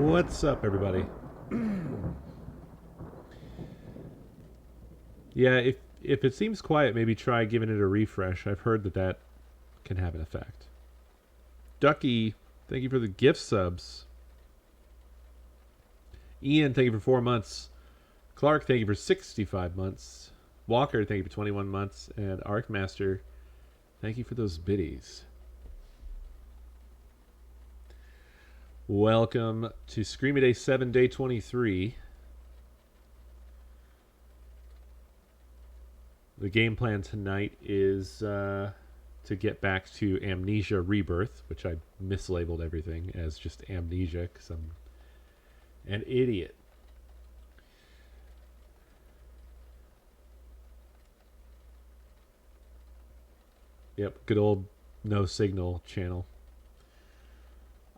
What's up, everybody? Yeah, if it seems quiet, maybe try giving it a refresh. I've heard that can have an effect. Ducky, thank you for the gift subs. Ian, thank you for 4 months. Clark, thank you for 65 months. Walker, thank you for 21 months. And Arcmaster, thank you for those biddies. Welcome to Screamy Day 7, Day 23. The game plan tonight is to get back to Amnesia Rebirth, which I mislabeled everything as just Amnesia because I'm an idiot. Yep, good old no signal channel.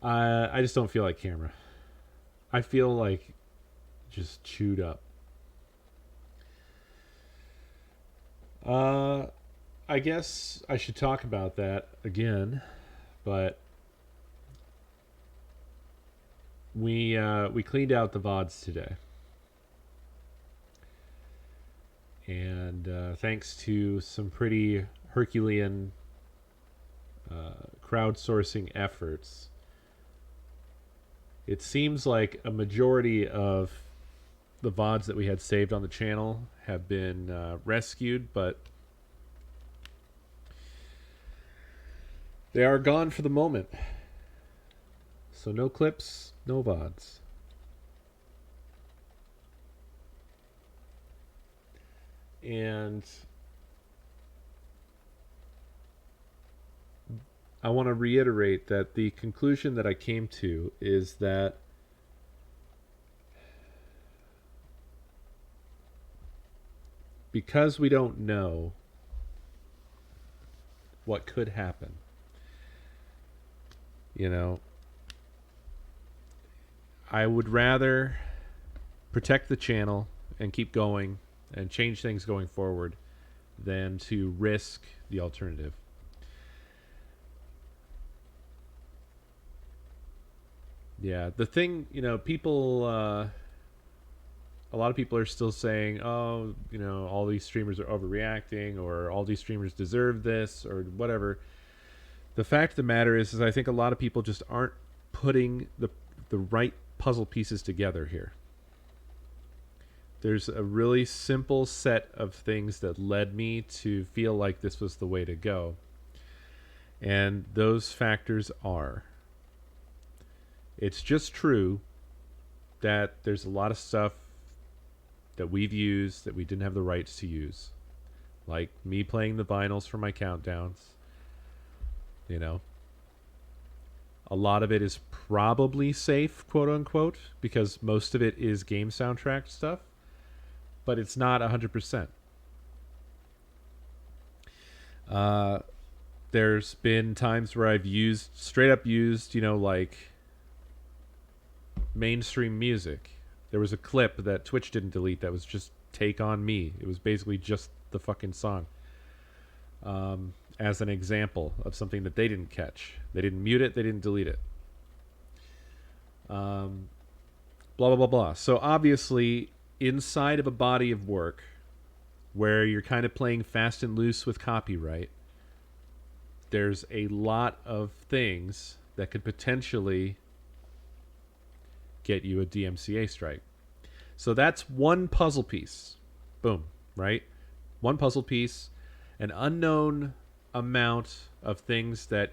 I just don't feel like camera. I feel like just chewed up. I guess I should talk about that again, but we cleaned out the VODs today, and thanks to some pretty Herculean crowdsourcing efforts, it seems like a majority of the VODs that we had saved on the channel have been rescued, but they are gone for the moment. So no clips, no VODs. And I want to reiterate that the conclusion that I came to is that because we don't know what could happen, I would rather protect the channel and keep going and change things going forward than to risk the alternative. Yeah, the thing, people, a lot of people are still saying, oh, all these streamers are overreacting, or all these streamers deserve this, or whatever. The fact of the matter is I think a lot of people just aren't putting the right puzzle pieces together here. There's a really simple set of things that led me to feel like this was the way to go. And those factors are, it's just true that there's a lot of stuff that we've used that we didn't have the rights to use. Like me playing the vinyls for my countdowns. A lot of it is probably safe, quote unquote, because most of it is game soundtrack stuff, but it's not 100%. There's been times where I've straight up used, like mainstream music. There was a clip that Twitch didn't delete that was just Take On Me. It was basically just the fucking song. As an example of something that they didn't catch. They didn't mute it. They didn't delete it. Blah, blah, blah, blah. So obviously, inside of a body of work where you're kind of playing fast and loose with copyright, there's a lot of things that could potentially get you a DMCA strike. So that's one puzzle piece. Boom, right? One puzzle piece, an unknown amount of things that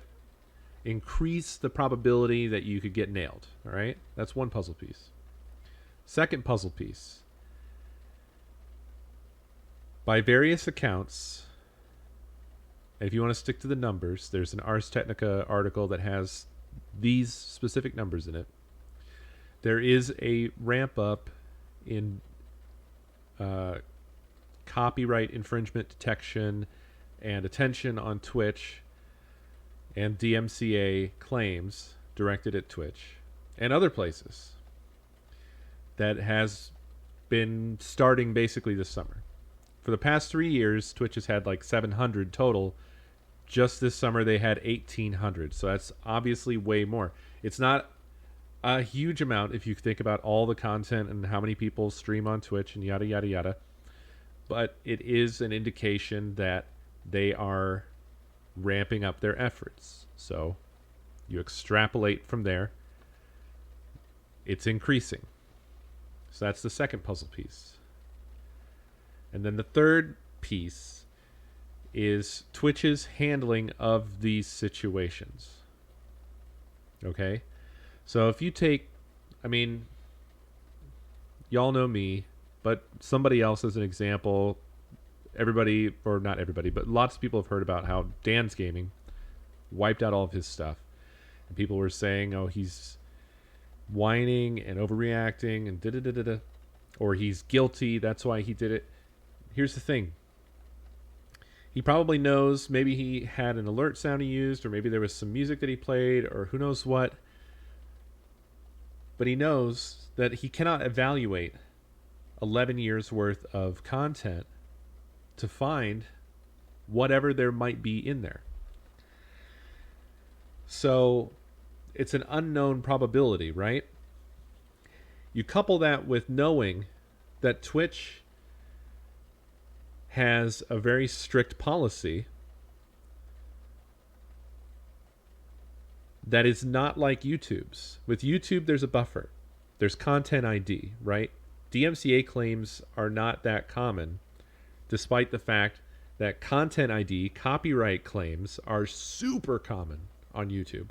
increase the probability that you could get nailed. All right? That's one puzzle piece. Second puzzle piece. By various accounts, and if you want to stick to the numbers, there's an Ars Technica article that has these specific numbers in it. There is a ramp up in copyright infringement detection and attention on Twitch and DMCA claims directed at Twitch and other places that has been starting basically this summer. For the past 3 years, Twitch has had like 700 total. Just this summer, they had 1,800. So that's obviously way more. It's not A huge amount if you think about all the content and how many people stream on Twitch and yada, yada, yada. But it is an indication that they are ramping up their efforts. So you extrapolate from there, it's increasing. So that's the second puzzle piece. And then the third piece is Twitch's handling of these situations. Okay? So if you take, I mean, y'all know me, but somebody else as an example, everybody, or not everybody, but lots of people have heard about how Dan's Gaming wiped out all of his stuff. And people were saying, oh, he's whining and overreacting and da-da-da-da-da, or he's guilty, that's why he did it. Here's the thing. He probably knows, maybe he had an alert sound he used, or maybe there was some music that he played, or who knows what. But he knows that he cannot evaluate 11 years worth of content to find whatever there might be in there. So it's an unknown probability, right? You couple that with knowing that Twitch has a very strict policy that is not like YouTube's. With YouTube, there's a buffer. There's content ID, right? DMCA claims are not that common, despite the fact that content ID, copyright claims, are super common on YouTube.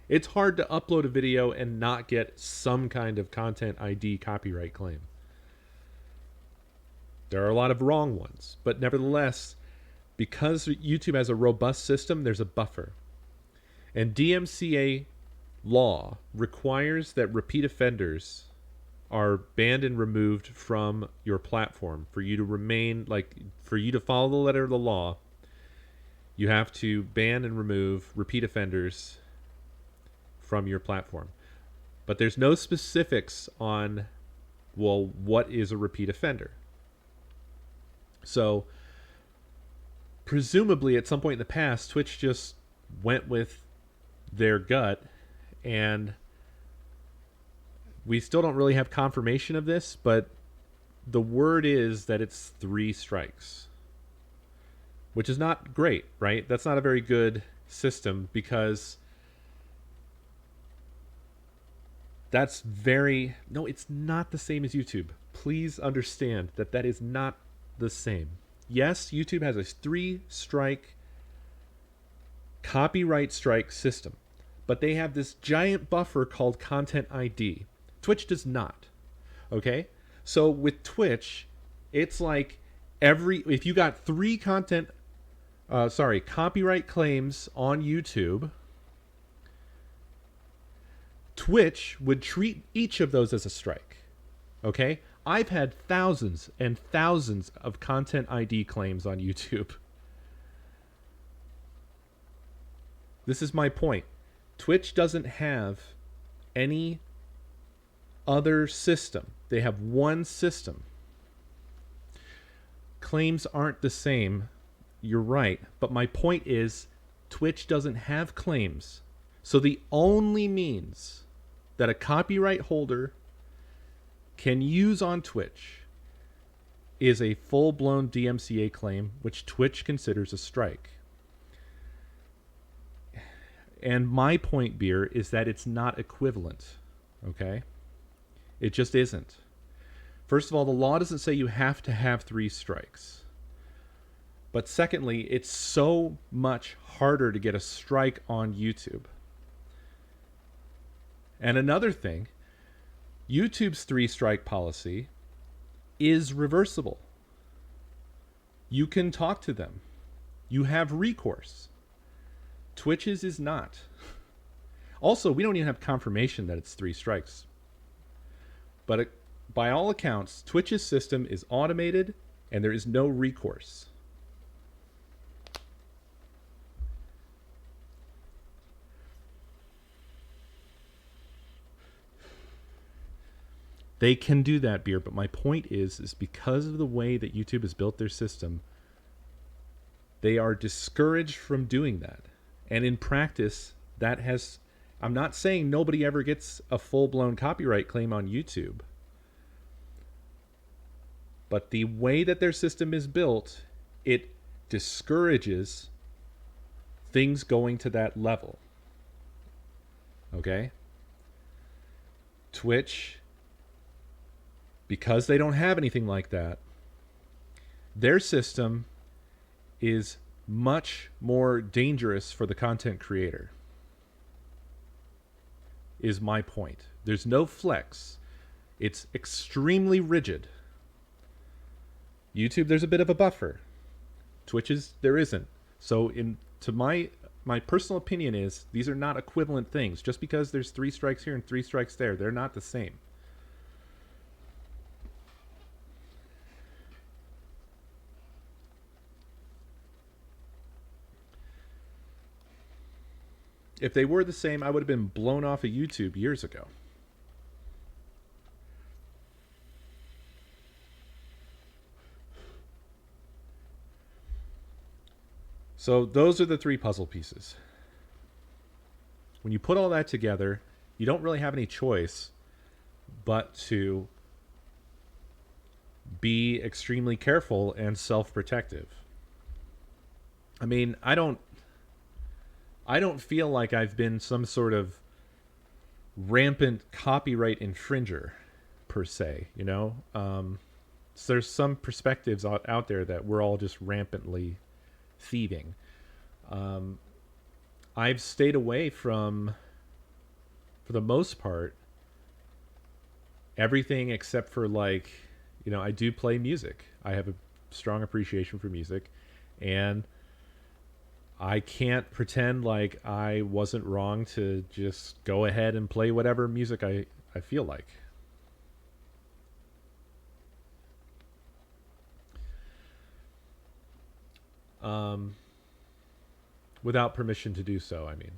It's hard to upload a video and not get some kind of content ID copyright claim. There are a lot of wrong ones, but nevertheless, because YouTube has a robust system, there's a buffer. And DMCA law requires that repeat offenders are banned and removed from your platform. For you to remain, for you to follow the letter of the law, you have to ban and remove repeat offenders from your platform. But there's no specifics on, well, what is a repeat offender? So, presumably at some point in the past, Twitch just went with their gut, and we still don't really have confirmation of this, but the word is that it's 3 strikes, which is not great, right? That's not a very good system, because that's no, it's not the same as YouTube. Please understand that that is not the same. Yes, YouTube has a 3-strike copyright strike system, but they have this giant buffer called content ID. Twitch does not. Okay? So with Twitch, it's like if you got 3 copyright claims on YouTube, Twitch would treat each of those as a strike. Okay? I've had thousands and thousands of content ID claims on YouTube. This is my point. Twitch doesn't have any other system. They have one system. Claims aren't the same. You're right. But my point is, Twitch doesn't have claims. So the only means that a copyright holder can use on Twitch is a full-blown DMCA claim, which Twitch considers a strike. And my point, Beer, is that it's not equivalent, okay? It just isn't. First of all, the law doesn't say you have to have 3 strikes. But secondly, it's so much harder to get a strike on YouTube. And another thing, YouTube's 3-strike policy is reversible. You can talk to them. You have recourse. Twitch's is not. Also, we don't even have confirmation that it's 3 strikes. But by all accounts, Twitch's system is automated and there is no recourse. They can do that, Beer, but my point is because of the way that YouTube has built their system, they are discouraged from doing that. And in practice, that has I'm not saying nobody ever gets a full-blown copyright claim on YouTube. But the way that their system is built, it discourages things going to that level. Okay? Twitch, because they don't have anything like that, their system is much more dangerous for the content creator, is my point. There's no flex. It's extremely rigid. YouTube, there's a bit of a buffer. Twitch's, there isn't. So my personal opinion is these are not equivalent things. Just because there's 3 strikes here and 3 strikes there, they're not the same. If they were the same, I would have been blown off of YouTube years ago. So those are the 3 puzzle pieces. When you put all that together, you don't really have any choice but to be extremely careful and self-protective. I mean, I don't feel like I've been some sort of rampant copyright infringer per se, you know? So there's some perspectives out there that we're all just rampantly thieving. I've stayed away from, for the most part, everything except for, like, you know, I do play music. I have a strong appreciation for music, and I can't pretend like I wasn't wrong to just go ahead and play whatever music I feel like. Without permission to do so, I mean.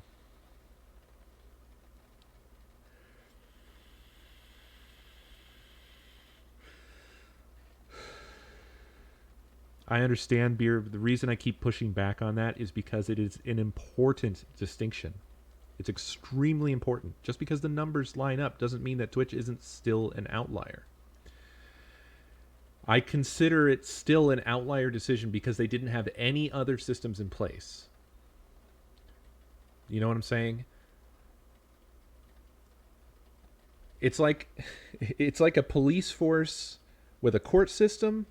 I understand, Beer. The reason I keep pushing back on that is because it is an important distinction. It's extremely important. Just because the numbers line up doesn't mean that Twitch isn't still an outlier. I consider it still an outlier decision because they didn't have any other systems in place. You know what I'm saying? It's like a police force with a court system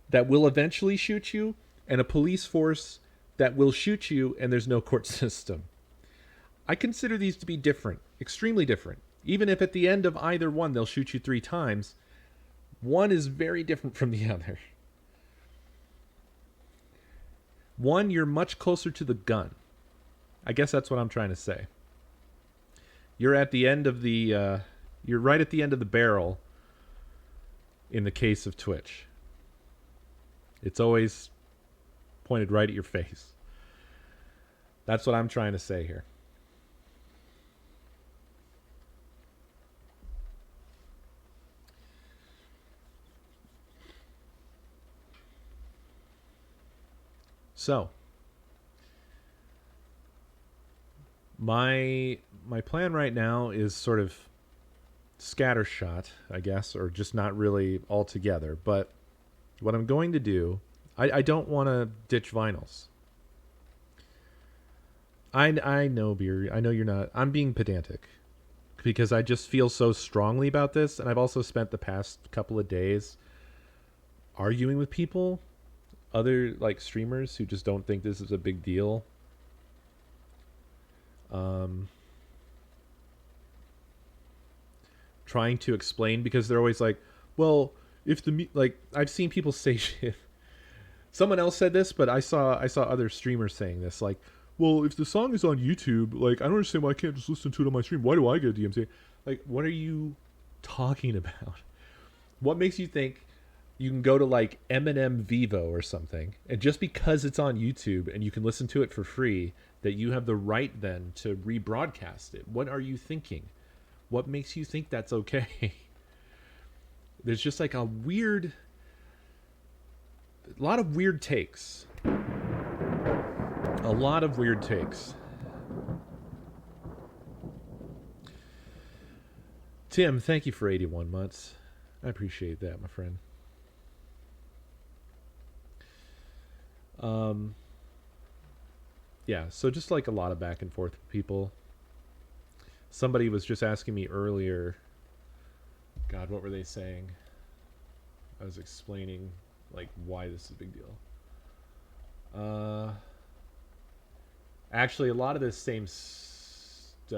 that will eventually shoot you, and a police force that will shoot you and there's no court system. I consider these to be different, extremely different. Even if at the end of either one they'll shoot you 3 times, one is very different from the other. One, you're much closer to the gun. I guess that's what I'm trying to say. You're at the end of the, you're right at the end of the barrel in the case of Twitch. It's always pointed right at your face. That's what I'm trying to say here. So, my plan right now is sort of scattershot, I guess, or just not really all together. But what I'm going to do, I don't want to ditch vinyls. I know, Beer. I know you're not. I'm being pedantic because I just feel so strongly about this, and I've also spent the past couple of days arguing with people, other like streamers who just don't think this is a big deal. Trying to explain because they're always like, well, if the like I've seen people say shit. Someone else said this, but I saw other streamers saying this, like, well, if the song is on YouTube, like, I don't understand why I can't just listen to it on my stream. Why do I get a DMCA? Like, what are you talking about? What makes you think you can go to like Eminem Vivo or something, and just because it's on YouTube and you can listen to it for free, that you have the right then to rebroadcast it? What are you thinking? What makes you think that's okay? There's just like a lot of weird takes. A lot of weird takes. Tim, thank you for 81 months. I appreciate that, my friend. Um, yeah, so just like a lot of back and forth with people. Somebody was just asking me earlier. God, what were they saying? I was explaining like why this is a big deal. Uh, Actually, a lot of this same stuff.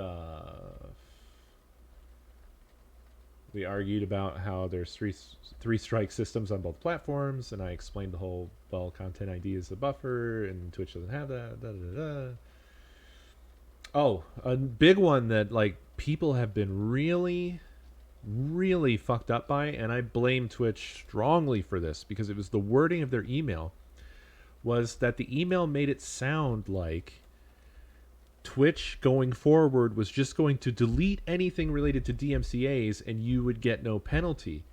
We argued about how there's three strike systems on both platforms, and I explained the whole content ID is a buffer, and Twitch doesn't have that. Da, da, da. Oh, a big one that like people have been really fucked up by, and I blame Twitch strongly for this because it was the wording of their email. Was that the email made it sound like Twitch going forward was just going to delete anything related to DMCAs and you would get no penalty.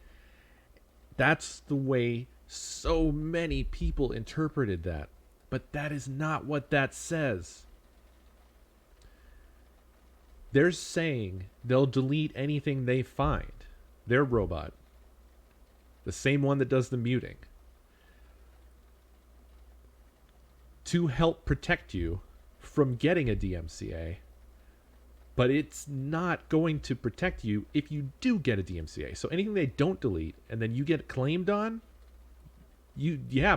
That's the way so many people interpreted that. But that is not what that says. They're saying they'll delete anything they find. Their robot. The same one that does the muting. To help protect you from getting a DMCA, but it's not going to protect you if you do get a DMCA. So anything they don't delete and then you get claimed on,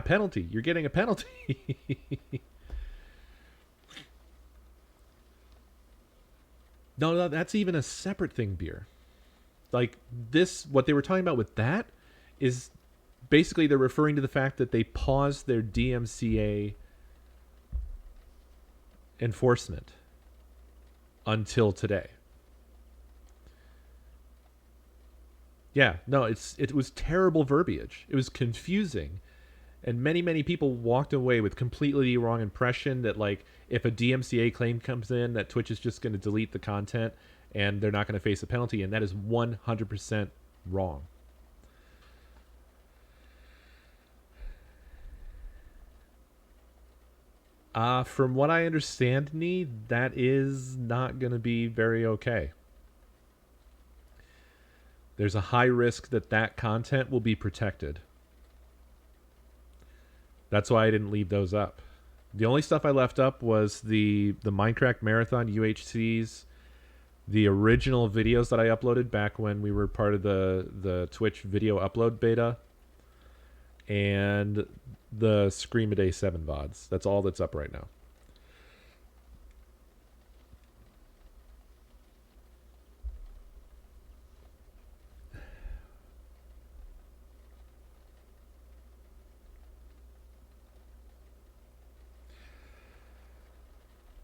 penalty. You're getting a penalty. No, that's even a separate thing, Beer. Like this, what they were talking about with that is basically they're referring to the fact that they paused their DMCA enforcement until today. Yeah, no, it was terrible verbiage. It was confusing. And many people walked away with completely the wrong impression that like if a DMCA claim comes in that Twitch is just going to delete the content and they're not going to face a penalty, and that is 100% wrong. From what I understand, Nee, that is not going to be very okay. There's a high risk that that content will be protected. That's why I didn't leave those up. The only stuff I left up was the Minecraft Marathon UHCs, the original videos that I uploaded back when we were part of the Twitch video upload beta, and the Scream a Day 7 VODs. That's all that's up right now.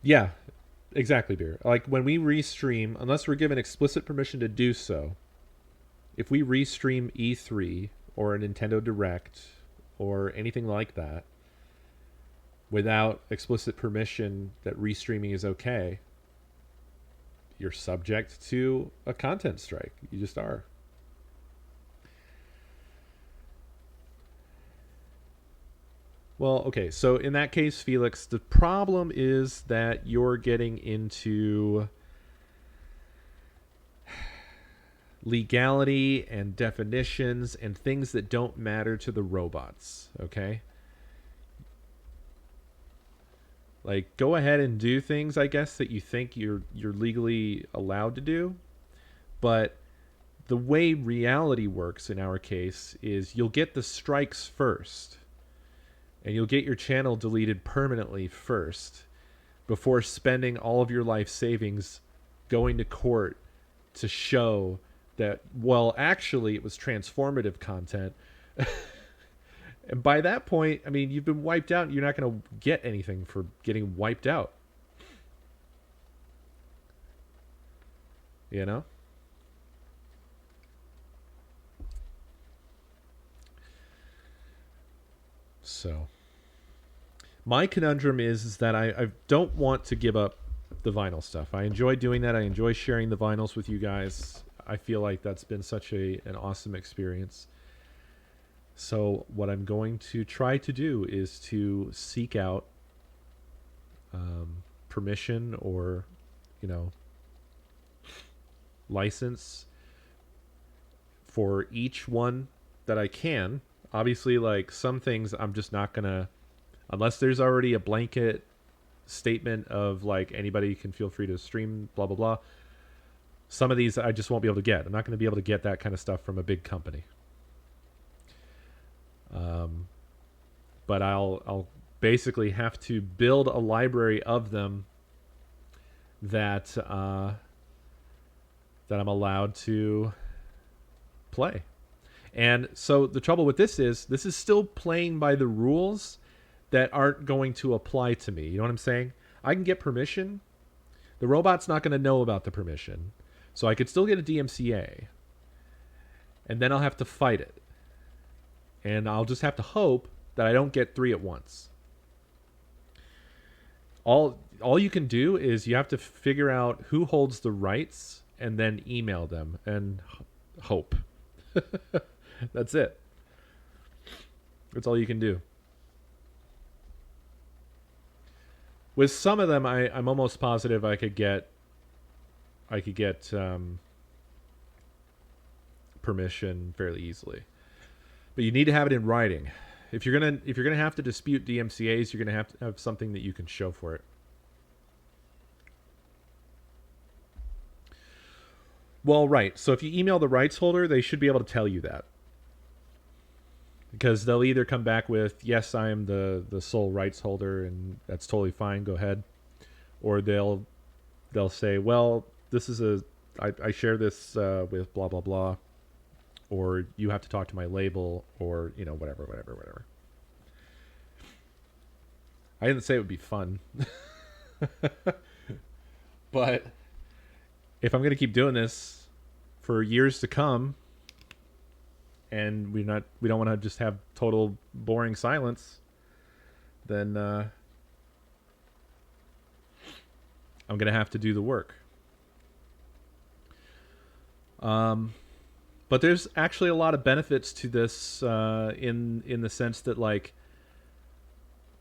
Yeah, exactly, Beer. Like when we restream, unless we're given explicit permission to do so, if we restream E3 or a Nintendo Direct or anything like that without explicit permission that restreaming is okay, you're subject to a content strike. You just are. Well, okay, so in that case, Felix, the problem is that you're getting into legality and definitions and things that don't matter to the robots, okay? Like, go ahead and do things, I guess, that you think you're legally allowed to do, but the way reality works in our case is you'll get the strikes first, and you'll get your channel deleted permanently first before spending all of your life savings going to court to show that, well, actually it was transformative content. And by that point, I mean, you've been wiped out. You're not going to get anything for getting wiped out. You know? So, my conundrum is that I don't want to give up the vinyl stuff. I enjoy doing that. I enjoy sharing the vinyls with you guys. I feel like that's been such an awesome experience. So what I'm going to try to do is to seek out permission or, license for each one that I can. Obviously, like some things I'm just not gonna, unless there's already a blanket statement of like anybody can feel free to stream, blah blah blah. Some of these I just won't be able to get. I'm not going to be able to get that kind of stuff from a big company. But I'll basically have to build a library of them that that I'm allowed to play. And so the trouble with this is still playing by the rules that aren't going to apply to me. You know what I'm saying? I can get permission. The robot's not going to know about the permission. So I could still get a DMCA. And then I'll have to fight it. And I'll just have to hope that I don't get 3 at once. All you can do is you have to figure out who holds the rights and then email them and hope. That's it. That's all you can do. With some of them, I'm almost positive I could get permission fairly easily. But you need to have it in writing. If you're gonna have to dispute DMCA's, you're gonna have to have something that you can show for it. Well, right. So if you email the rights holder, they should be able to tell you that. Because they'll either come back with, yes, I am the sole rights holder, and that's totally fine, go ahead. Or they'll say, well, this is I share this with blah, blah, blah. Or you have to talk to my label, or, whatever. I didn't say it would be fun. But if I'm going to keep doing this for years to come, and we don't want to just have total boring silence, then I'm going to have to do the work. But there's actually a lot of benefits to this in the sense that, like,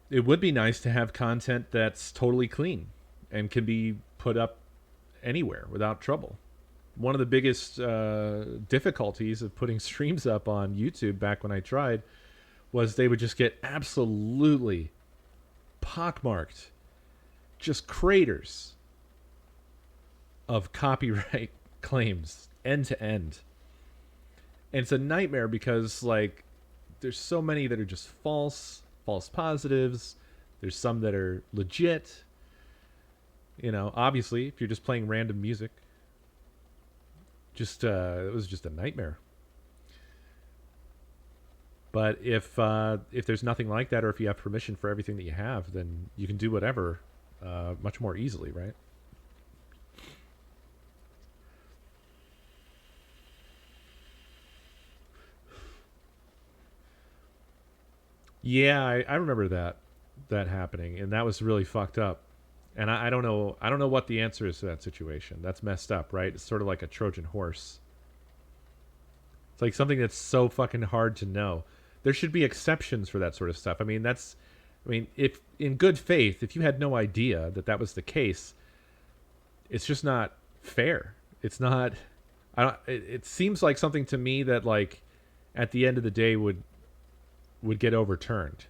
it would be nice to have content that's totally clean and can be put up anywhere without trouble. One of the biggest difficulties of putting streams up on YouTube back when I tried was they would just get absolutely pockmarked, just craters of copyright claims end to end. And it's a nightmare because, like, there's so many that are just false positives. There's some that are legit. Obviously, if you're just playing random music, it was just a nightmare. But if there's nothing like that, or if you have permission for everything that you have, then you can do whatever much more easily, right? Yeah, I remember that happening, and that was really fucked up. And I don't know what the answer is to that situation. That's messed up, right? It's sort of like a Trojan horse. It's like something that's so fucking hard to know. There should be exceptions for that sort of stuff. If in good faith, if you had no idea that was the case, it's just not fair. It's not. It seems like something to me that, like, at the end of the day would get overturned.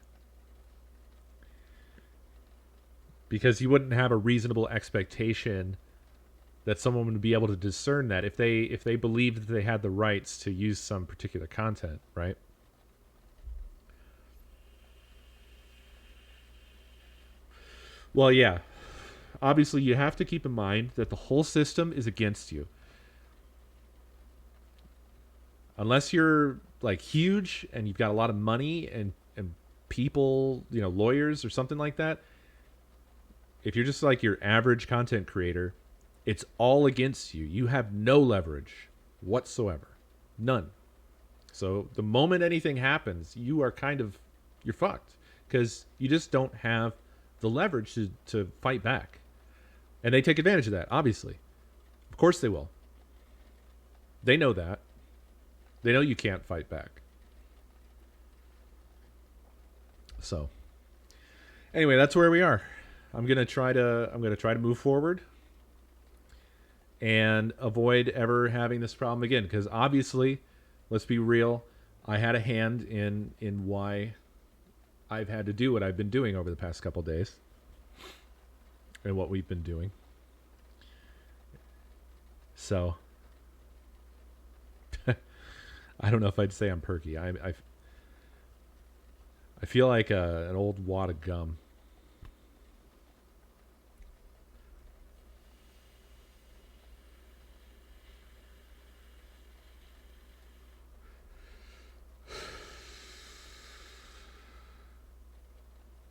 Because you wouldn't have a reasonable expectation that someone would be able to discern that if they believed that they had the rights to use some particular content, right? Well, yeah. Obviously, you have to keep in mind that the whole system is against you. Unless you're, like, huge and you've got a lot of money and people, lawyers or something like that, if you're just like your average content creator, it's all against you. You have no leverage whatsoever. None. So the moment anything happens, you're fucked. Because you just don't have the leverage to fight back. And they take advantage of that, obviously. Of course they will. They know that. They know you can't fight back. So, anyway, that's where we are. I'm gonna try to move forward and avoid ever having this problem again. Because obviously, Let's be real. I had a hand in why I've had to do what I've been doing over the past couple days, and what we've been doing. So I don't know if I'd say I'm perky. I feel like an old wad of gum.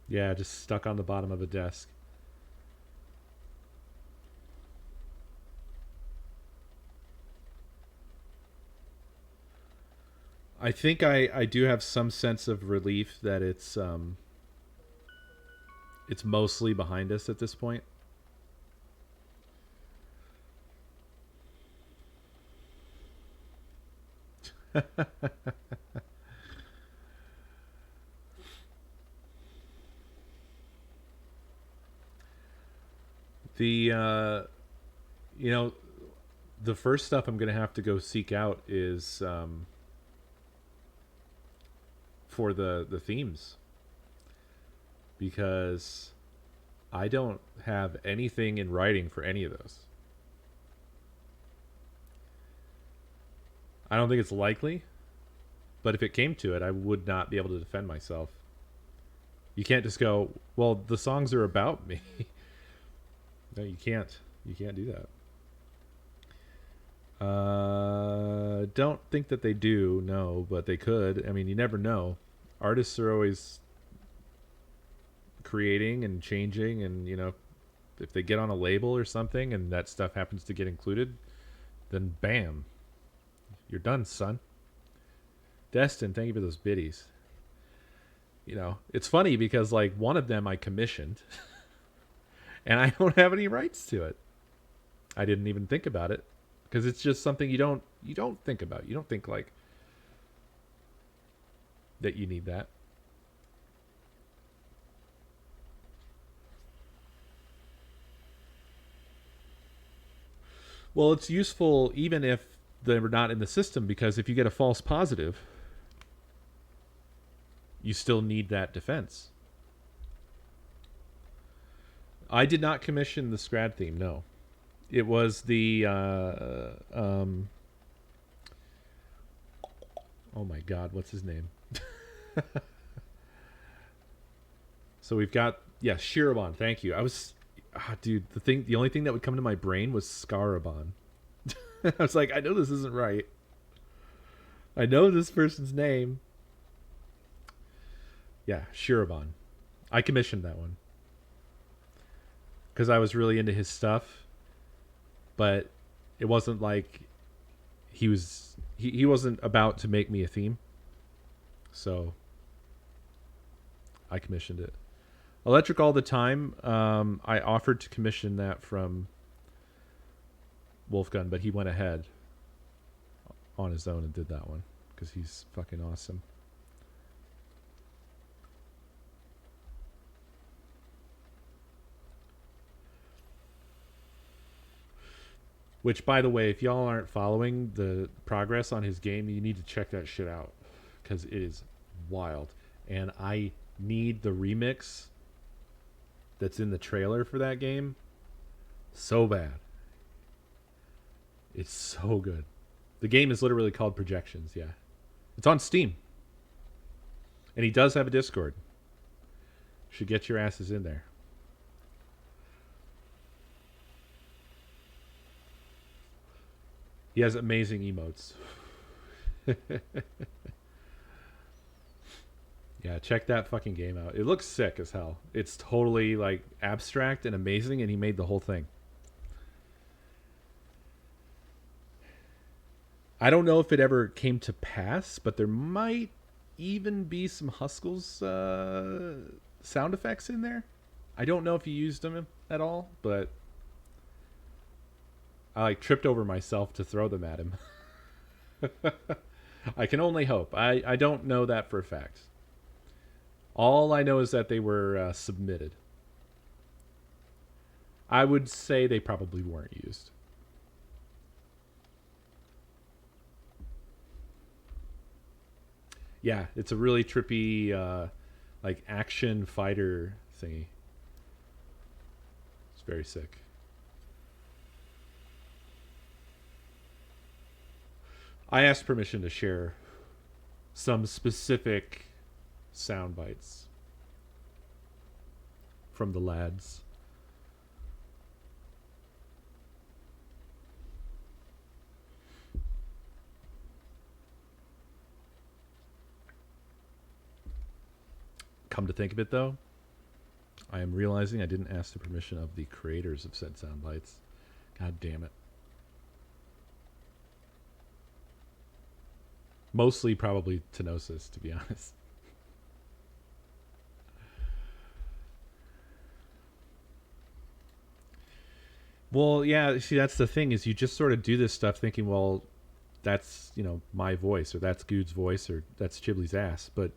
Yeah, just stuck on the bottom of a desk. I think I do have some sense of relief that it's mostly behind us at this point. The you know, the first stuff I'm gonna have to go seek out is for the themes, because I don't have anything in writing for any of those. I don't think it's likely, but if it came to it, I would not be able to defend myself. You can't just go, well, the songs are about me. No, you can't. You can't do that. Don't think that they do, no, but they could. I mean, you never know. Artists are always creating and changing, and, if they get on a label or something and that stuff happens to get included, then bam, you're done, son. Destin, thank you for those biddies. It's funny because, like, one of them I commissioned and I don't have any rights to it. I didn't even think about it because it's just something you don't think about. You don't think, like, that you need that. Well, it's useful even if they're not in the system, because if you get a false positive, you still need that defense. I did not commission the Scrad theme, no. It was the oh my god, what's his name? So we've got, yeah, Shirabon, thank you. Dude, the only thing that would come to my brain was Scarabon. I was like, I know this isn't right. I know this person's name. Yeah, Shirabon. I commissioned that one because I was really into his stuff, but it wasn't like he wasn't about to make me a theme, so I commissioned it. Electric All the Time, I offered to commission that from Wolfgun, but he went ahead on his own and did that one because he's fucking awesome. Which, by the way, if y'all aren't following the progress on his game, you need to check that shit out because it is wild. And I need the remix that's in the trailer for that game so bad. It's so good. The game is literally called Projections, yeah. It's on Steam. And he does have a Discord. Should get your asses in there. He has amazing emotes. Yeah, check that fucking game out. It looks sick as hell. It's totally, like, abstract and amazing, and he made the whole thing. I don't know if it ever came to pass, but there might even be some Huskel's sound effects in there. I don't know if he used them at all, but I, like, tripped over myself to throw them at him. I can only hope. I don't know that for a fact. All I know is that they were submitted. I would say they probably weren't used. Yeah, it's a really trippy, like action fighter thingy. It's very sick. I asked permission to share some specific sound bites from the lads. Come to think of it, though, I am realizing I didn't ask the permission of the creators of said sound bites. God damn it. Mostly probably Tenosis, to be honest. Well, yeah, see, that's the thing is you just sort of do this stuff thinking, well, that's, my voice, or that's Good's voice, or that's Chibley's ass. But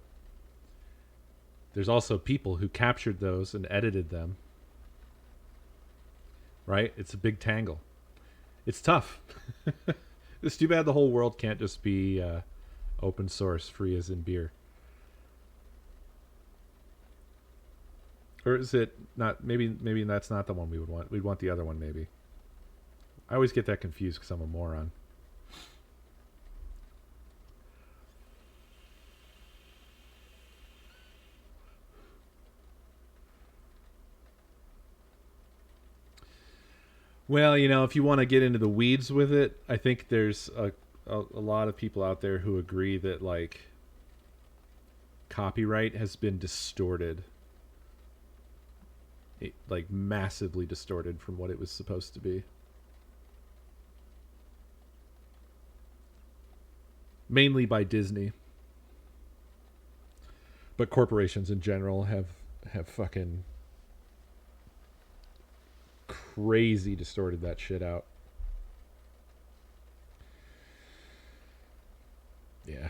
there's also people who captured those and edited them, right? It's a big tangle. It's tough. It's too bad the whole world can't just be open source, free as in beer. Or is it not? Maybe that's not the one we would want. We'd want the other one, maybe. I always get that confused because I'm a moron. Well, if you want to get into the weeds with it, I think there's a lot of people out there who agree that, like, copyright has been distorted, like massively distorted from what it was supposed to be. Mainly by Disney, but corporations in general have fucking crazy distorted that shit out. Yeah.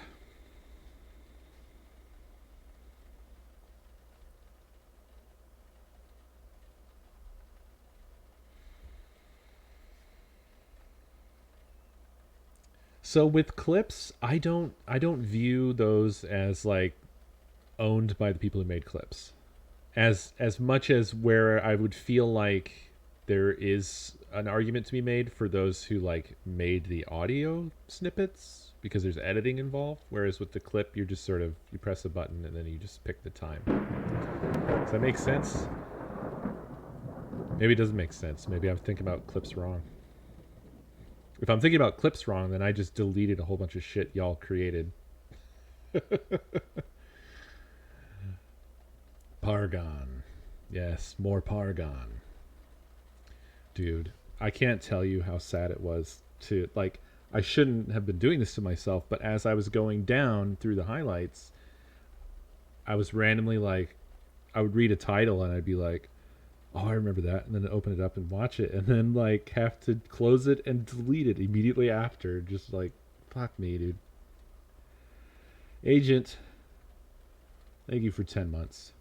So with clips, I don't view those as like owned by the people who made clips. As much as where I would feel like there is an argument to be made for those who like made the audio snippets because there's editing involved, whereas with the clip you're just sort of you press a button and then you just pick the time. Does that make sense? Maybe it doesn't make sense. Maybe I'm thinking about clips wrong. If I'm thinking about clips wrong, then I just deleted a whole bunch of shit y'all created. Pargon. Yes, more Pargon. Dude, I can't tell you how sad it was to, like, I shouldn't have been doing this to myself, but as I was going down through the highlights, I was randomly like, I would read a title and I'd be like, oh, I remember that, and then open it up and watch it, and then like have to close it and delete it immediately after. Just like, fuck me, dude. Agent, thank you for 10 months.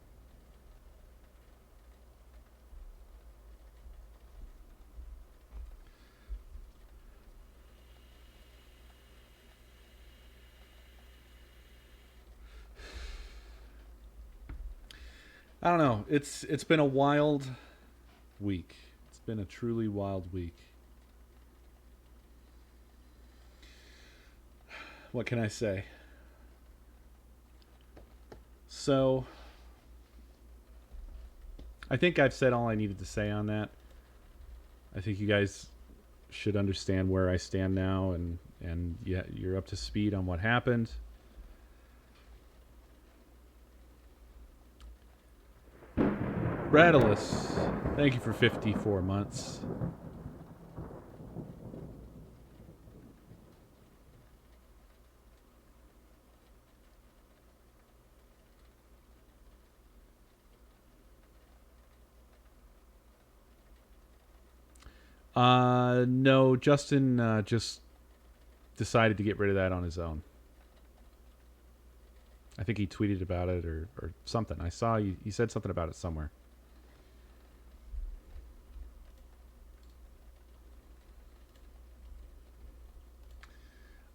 I don't know. It's been a wild week. It's been a truly wild week. What can I say? So, I think I've said all I needed to say on that. I think you guys should understand where I stand now, and yeah, you're up to speed on what happened. Bradalus, thank you for 54 months. No, Justin just decided to get rid of that on his own. I think he tweeted about it or something. I saw he said something about it somewhere.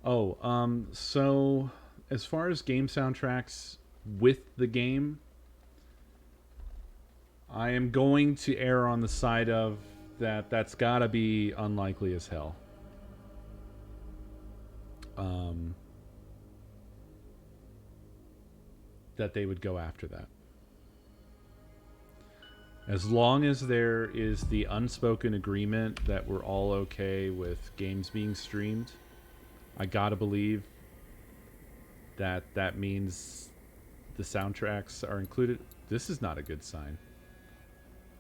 Oh, so as far as game soundtracks with the game, I am going to err on the side of that's gotta be unlikely as hell. Um, that they would go after that. As long as there is the unspoken agreement that we're all okay with games being streamed, I gotta believe that that means the soundtracks are included. This is not a good sign.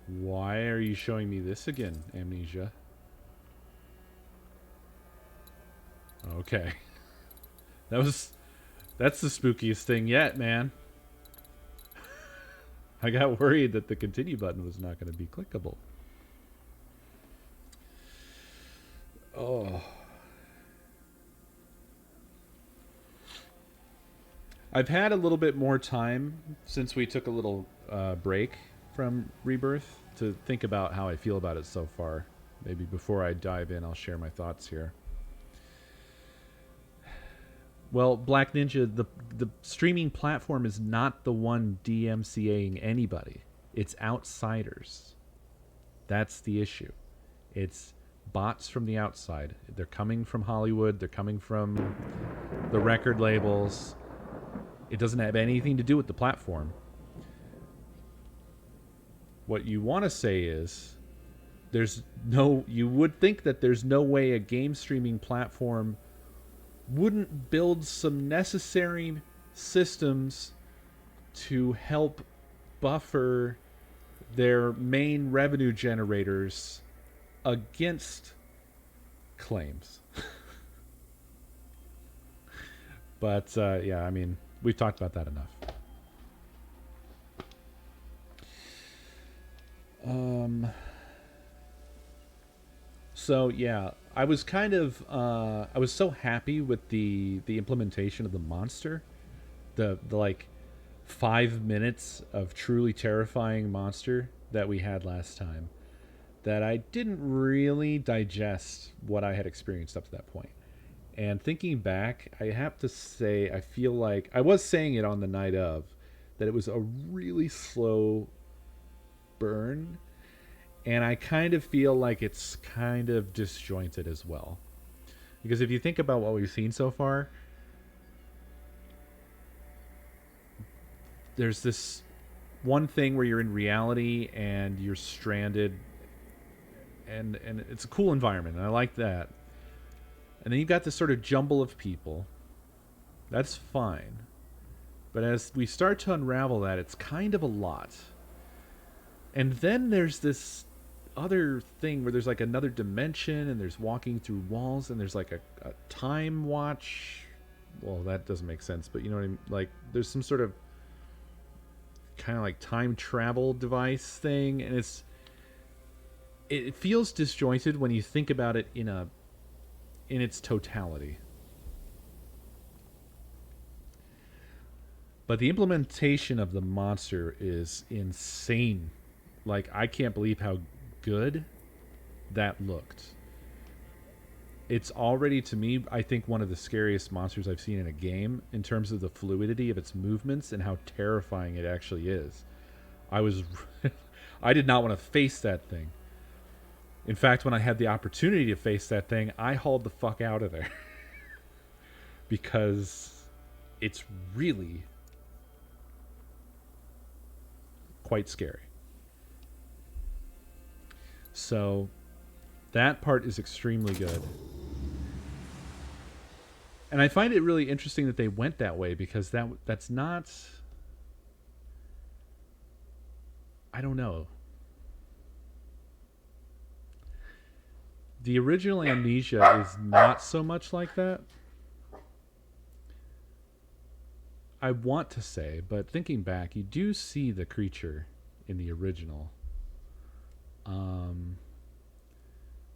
Why are you showing me this again, Amnesia? Okay. That's the spookiest thing yet, man. I got worried that the continue button was not going to be clickable. Oh. I've had a little bit more time since we took a little break from Rebirth to think about how I feel about it so far. Maybe before I dive in, I'll share my thoughts here. Well, Black Ninja, the streaming platform is not the one DMCAing anybody. It's outsiders. That's the issue. It's bots from the outside. They're coming from Hollywood. They're coming from the record labels. It doesn't have anything to do with the platform. What you want to say is you would think that there's no way a game streaming platform wouldn't build some necessary systems to help buffer their main revenue generators against claims. But yeah, I mean, we've talked about that enough. So yeah, I was kind of I was so happy with the implementation of the monster, the like 5 minutes of truly terrifying monster that we had last time, that I didn't really digest what I had experienced up to that point. And thinking back, I have to say I feel like I was saying it on the night of that it was a really slow burn, and I kind of feel like it's kind of disjointed as well. Because if you think about what we've seen so far, there's this one thing where you're in reality and you're stranded, and it's a cool environment, and I like that. And then you've got this sort of jumble of people. That's fine. But as we start to unravel that, it's kind of a lot. And then there's this other thing where there's like another dimension, and there's walking through walls, and there's like a time watch. Well, that doesn't make sense, but you know what I mean? Like there's some sort of kind of like time travel device thing, and it feels disjointed when you think about it in its totality. But the implementation of the monster is insane. Like, I can't believe how good that looked. It's already, to me, I think one of the scariest monsters I've seen in a game in terms of the fluidity of its movements and how terrifying it actually is. I did not want to face that thing. In fact, when I had the opportunity to face that thing, I hauled the fuck out of there. Because it's really quite scary. So that part is extremely good. And I find it really interesting that they went that way, because that's not, I don't know. The original Amnesia is not so much like that. I want to say, but thinking back, you do see the creature in the original.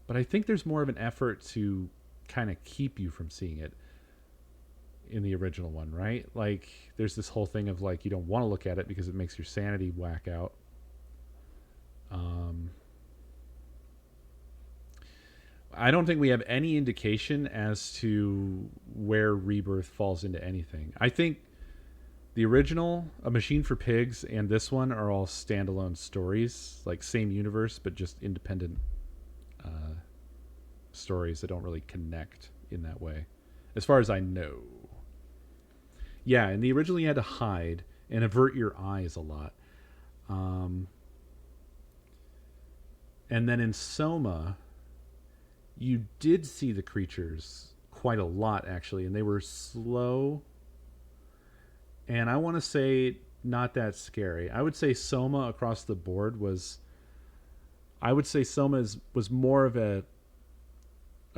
But I think there's more of an effort to kind of keep you from seeing it in the original one, right? Like, there's this whole thing of like, you don't want to look at it because it makes your sanity whack out. I don't think we have any indication as to where Rebirth falls into anything. I think the original, A Machine for Pigs, and this one are all standalone stories, like same universe, but just independent stories that don't really connect in that way, as far as I know. Yeah, and the original you had to hide and avert your eyes a lot. And then in Soma, you did see the creatures quite a lot, actually, and they were slow. And I want to say not that scary. I would say Soma across the board was. I would say Soma was more of a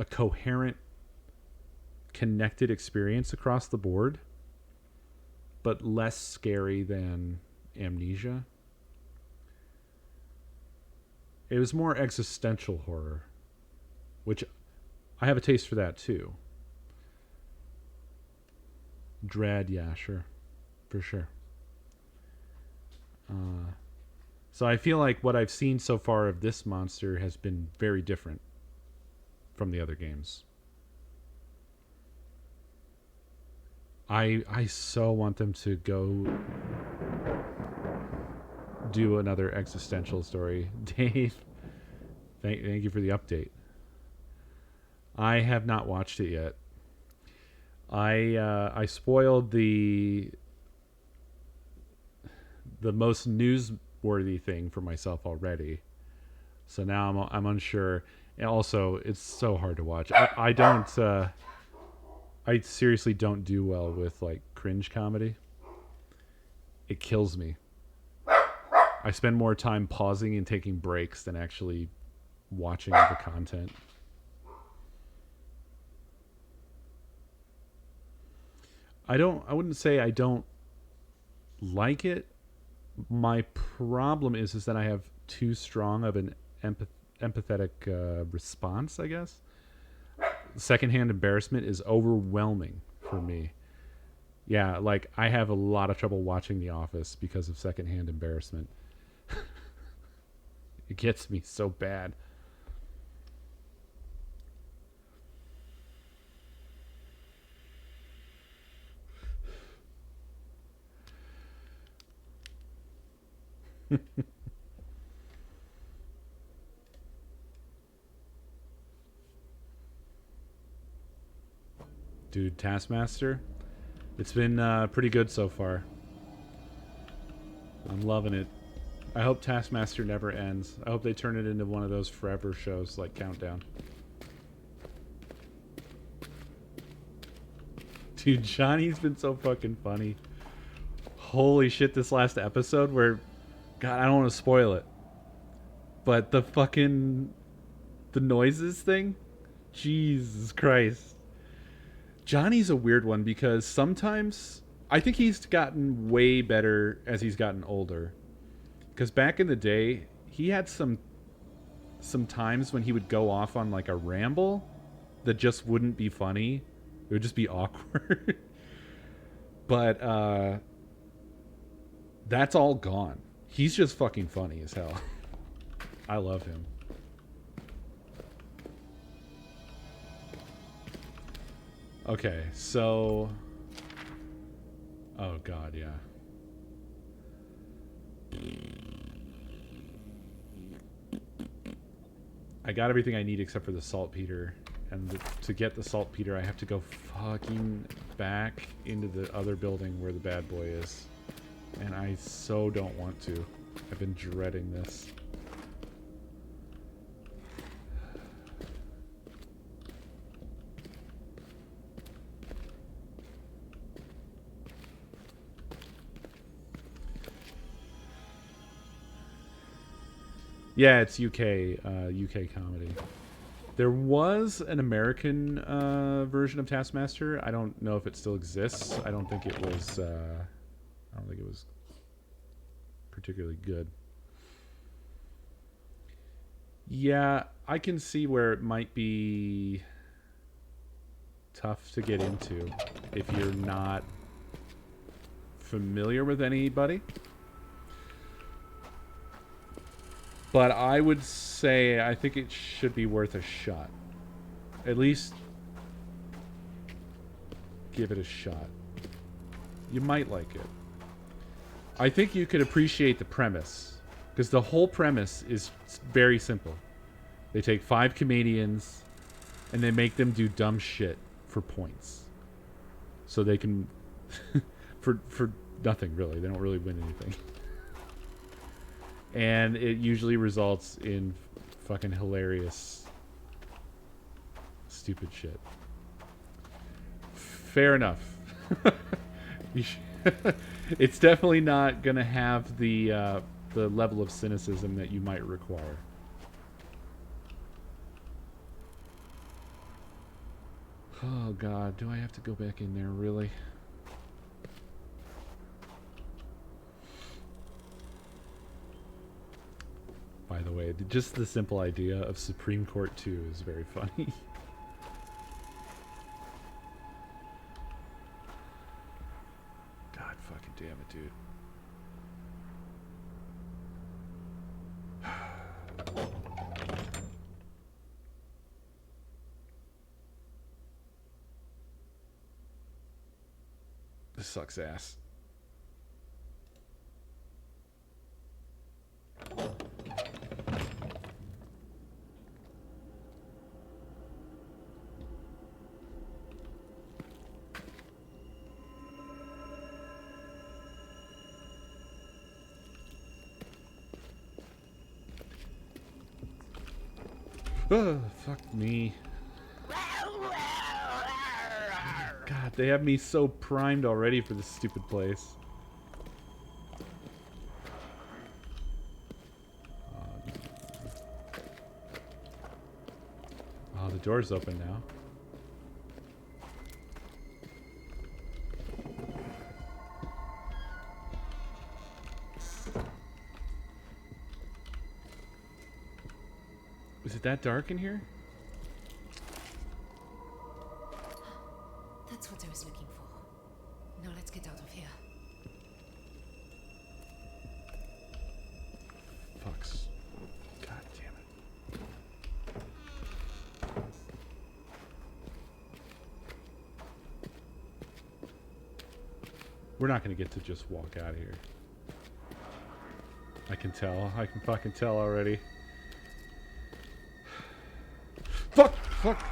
coherent, connected experience across the board, but less scary than Amnesia. It was more existential horror, which I have a taste for that too. Dread, yeah, sure. For sure. So I feel like what I've seen so far of this monster has been very different from the other games. I so want them to go do another existential story. Dave, thank you for the update. I have not watched it yet. I spoiled the most newsworthy thing for myself already, so now I'm unsure. And also, it's so hard to watch. I don't. I seriously don't do well with like cringe comedy. It kills me. I spend more time pausing and taking breaks than actually watching the content. I wouldn't say I don't like it. My problem is that I have too strong of an empathetic response, I guess. Secondhand embarrassment is overwhelming for me. Yeah, like I have a lot of trouble watching The Office because of secondhand embarrassment. It gets me so bad. Dude, Taskmaster, it's been pretty good so far. I'm loving it. I hope Taskmaster never ends. I hope they turn it into one of those forever shows like Countdown. Dude, Johnny's been so fucking funny. Holy shit, this last episode where... God, I don't want to spoil it. But the fucking... The noises thing? Jesus Christ. Johnny's a weird one because sometimes... I think he's gotten way better as he's gotten older. Because back in the day, he had some times when he would go off on like a ramble that just wouldn't be funny. It would just be awkward. But that's all gone. He's just fucking funny as hell. I love him. Okay, so... Oh god, yeah. I got everything I need except for the saltpeter. And to get the saltpeter, I have to go fucking back into the other building where the bad boy is. And I so don't want to. I've been dreading this. Yeah, it's UK comedy. There was an American version of Taskmaster. I don't know if it still exists. I don't think it was. I don't think it was particularly good. Yeah, I can see where it might be tough to get into if you're not familiar with anybody. But I would say I think it should be worth a shot. at least give it a shot. You might like it. I think you could appreciate the premise, because the whole premise is very simple. They take 5 comedians and they make them do dumb shit for points. So they can for nothing really. They don't really win anything. And it usually results in fucking hilarious stupid shit. Fair enough. It's definitely not gonna have the level of cynicism that you might require. Oh god, do I have to go back in there, really? By the way, just the simple idea of Supreme Court 2 is very funny. God fucking damn it, dude. This sucks ass. Fuck me. God, they have me so primed already for this stupid place. Oh, the door's open now. Is it that dark in here? That's what I was looking for. Now let's get out of here. Fucks. God damn it. We're not gonna get to just walk out of here. I can tell. I can fucking tell already. Fuck! Fuck!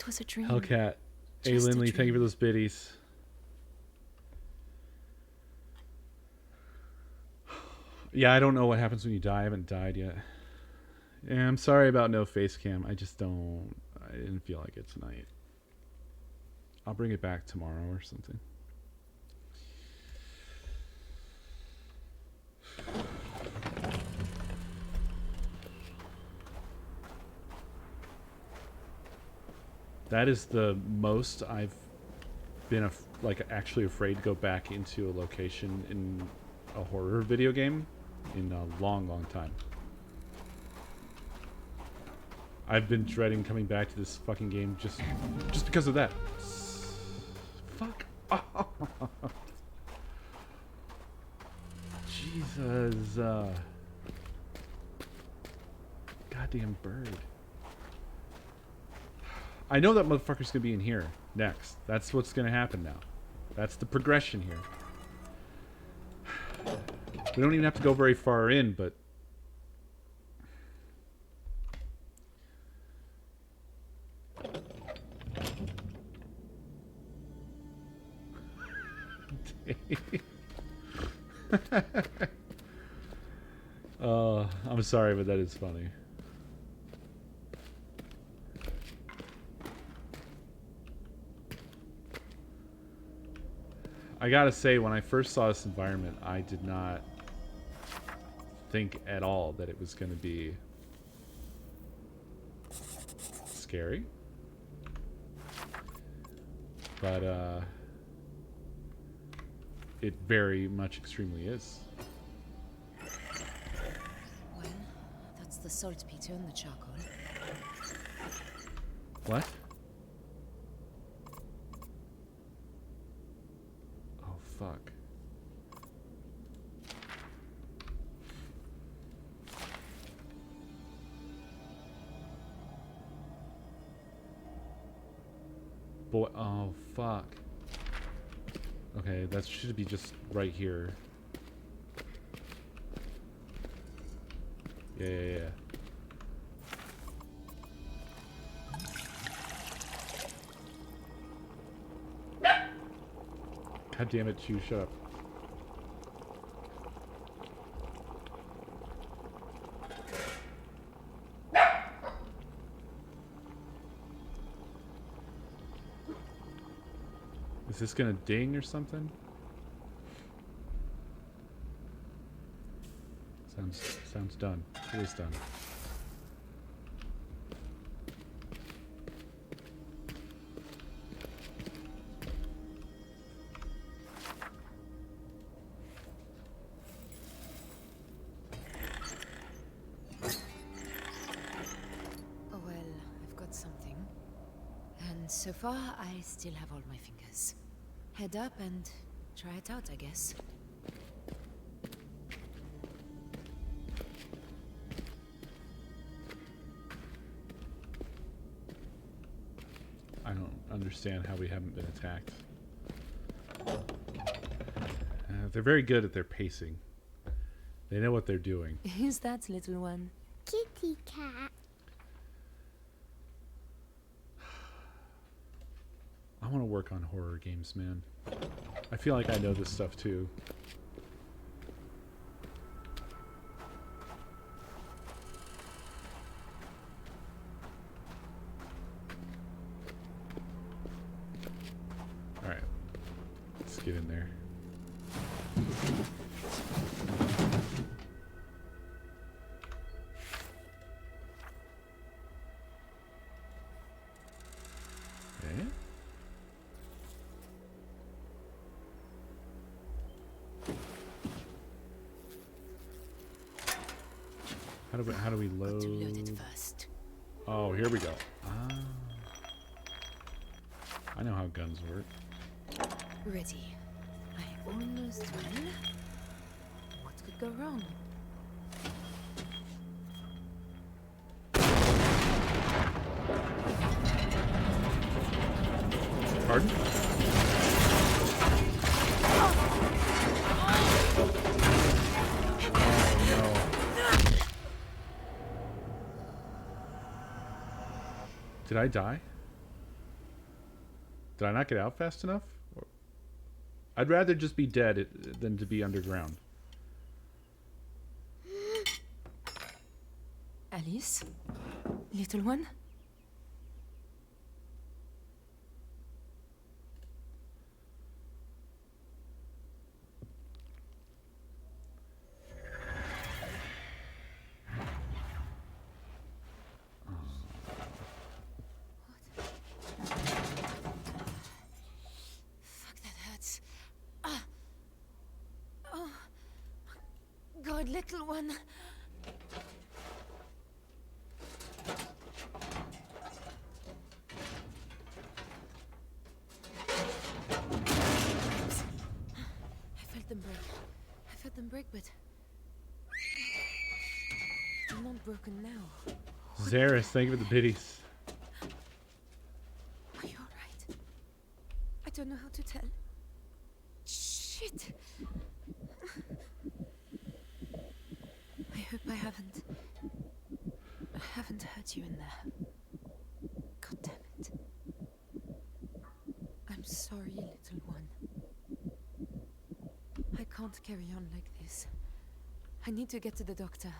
Was a dream. Hellcat. Hey, Lindley, thank you for those biddies. Yeah, I don't know what happens when you die. I haven't died yet. Yeah, I'm sorry about no face cam. I just don't... I didn't feel like it tonight. I'll bring it back tomorrow or something. That is the most I've been actually afraid to go back into a location in a horror video game in a long, long time. I've been dreading coming back to this fucking game just because of that. Fuck off. Jesus. Goddamn bird. I know that motherfucker's gonna be in here next. That's what's gonna happen now. That's the progression here. We don't even have to go very far in, but... I'm sorry, but that is funny. I gotta say, when I first saw this environment, I did not think at all that it was going to be scary. But it very much extremely is. Well, that's the saltpeter and the charcoal. What? Oh, fuck. Boy, oh, fuck. Okay, that should be just right here. Yeah. God damn it, Chew, shut up. Is this gonna ding or something? Sounds done. It is done. Oh well, I've got something. And so far, I still have all my fingers. Head up and try it out, I guess. I don't understand how we haven't been attacked. They're very good at their pacing. They know what they're doing. Who's that little one? Kitty cat. I want to work on horror games, man. I feel like I know this stuff too. Alright. Let's get in there. Okay. How do we Got to load it load? first. Oh, here we go. Ah. I know how guns work. Ready. I almost win. What could go wrong? Pardon? Did I die? Did I not get out fast enough? I'd rather just be dead than to be underground. Alice? Little one? Fuck, that hurts. Ah. Oh. God, little one. I felt them break. I felt them break, but they're not broken now. Zaris, thank you for the biddies. Are you alright? I don't know how to tell. Shit! I hope I haven't hurt you in there. God damn it. I'm sorry, little one. I can't carry on like this. I need to get to the doctor.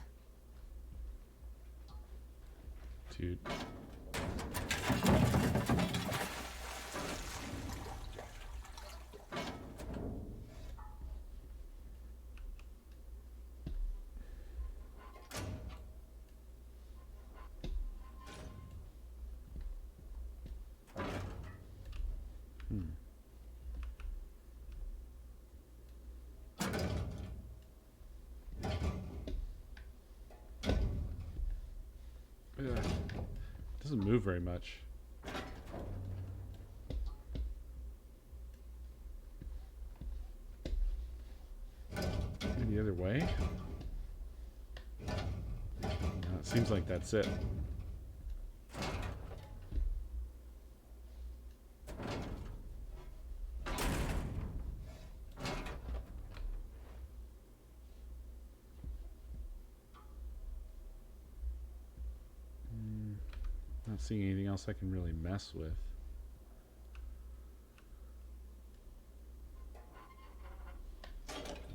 Dude. Doesn't move very much. Maybe the other way? No, it seems like that's it. Not seeing anything else I can really mess with.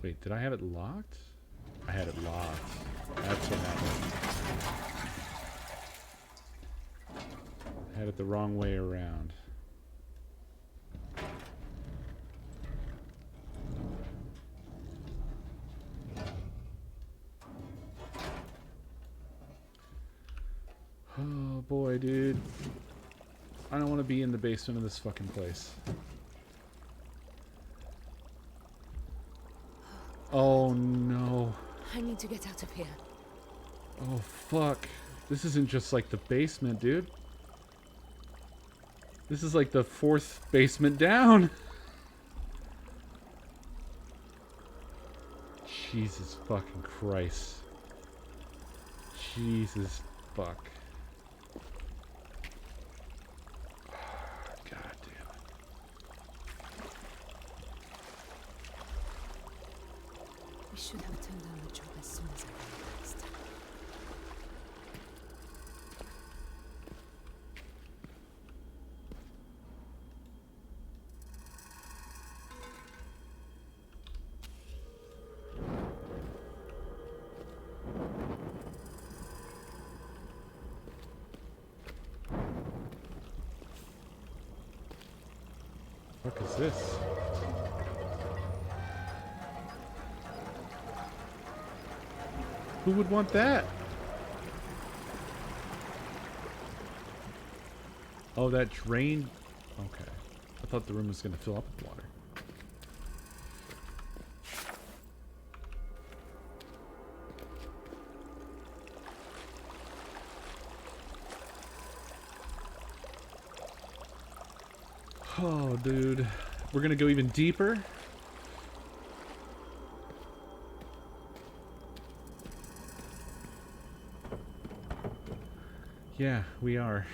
Wait, did I have it locked? I had it locked. That's what happened. I had it the wrong way around. Oh boy, dude. I don't want to be in the basement of this fucking place. Oh no. I need to get out of here. Oh fuck. This isn't just like the basement, dude. This is like the 4th basement down. Jesus fucking Christ. Jesus fuck. God damn it. We should have turned down the job as soon as I realized. What is this? Who would want that? Oh, that drain. Okay. I thought the room was going to fill up with water. Oh, dude. We're going to go even deeper. Yeah, we are.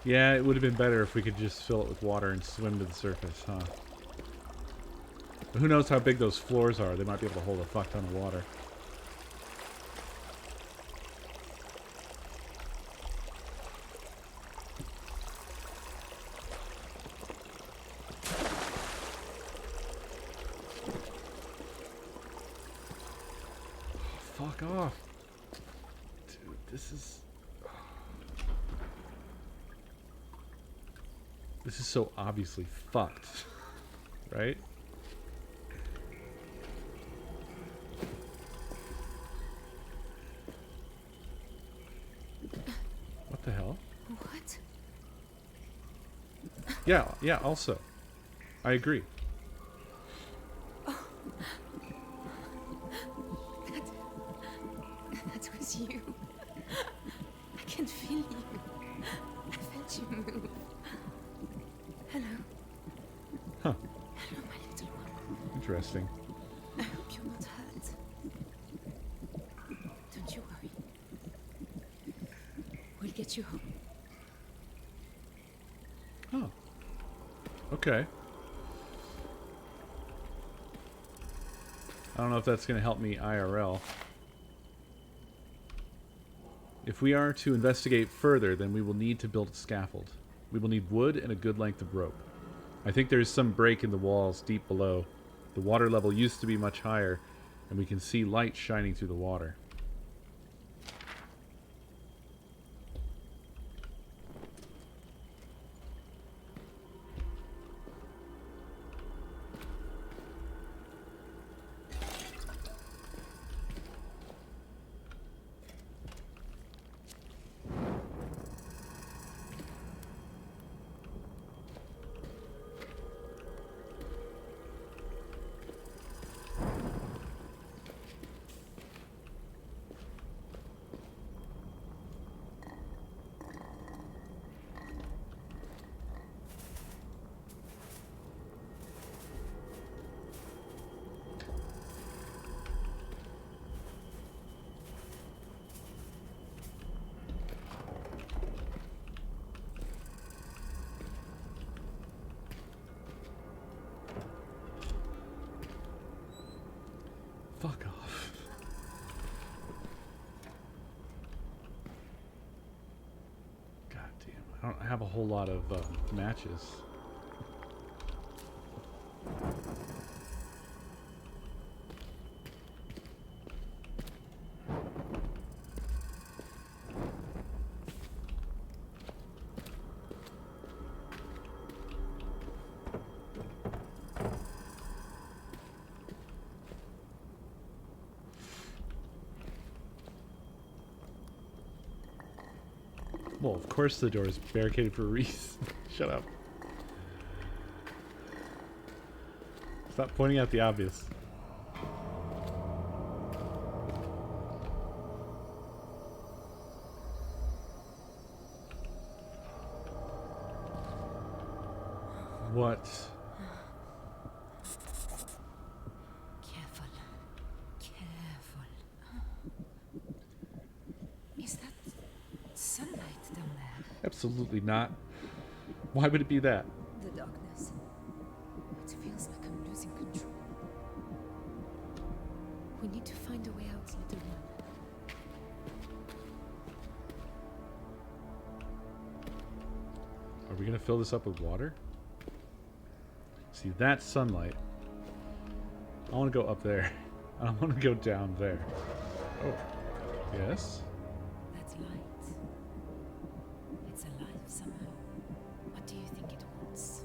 Yeah, it would have been better if we could just fill it with water and swim to the surface, huh? But who knows how big those floors are? They might be able to hold a fuck ton of water. Fuck off. Dude, this is... This is so obviously fucked. Right? What the hell? What? Yeah, also. I agree. That was you. I can feel you. I felt you move. Hello. Huh. Hello, my little one. Interesting. I hope you're not hurt. Don't you worry. We'll get you home. Oh. Okay. I don't know if that's going to help me IRL. If we are to investigate further, then we will need to build a scaffold. We will need wood and a good length of rope. I think there is some break in the walls deep below. The water level used to be much higher, and we can see light shining through the water. I don't have a whole lot of matches. Well, of course the door is barricaded for a reason. Shut up. Stop pointing out the obvious. What? Careful. Careful. Is that sunlight down there? Absolutely not. Why would it be that? The darkness. It feels like I'm losing control. We need to find a way out, little one. Are we gonna fill this up with water? See, that's sunlight. I want to go up there. I want to go down there. Oh, yes. That's light. It's alive somehow. What do you think it wants?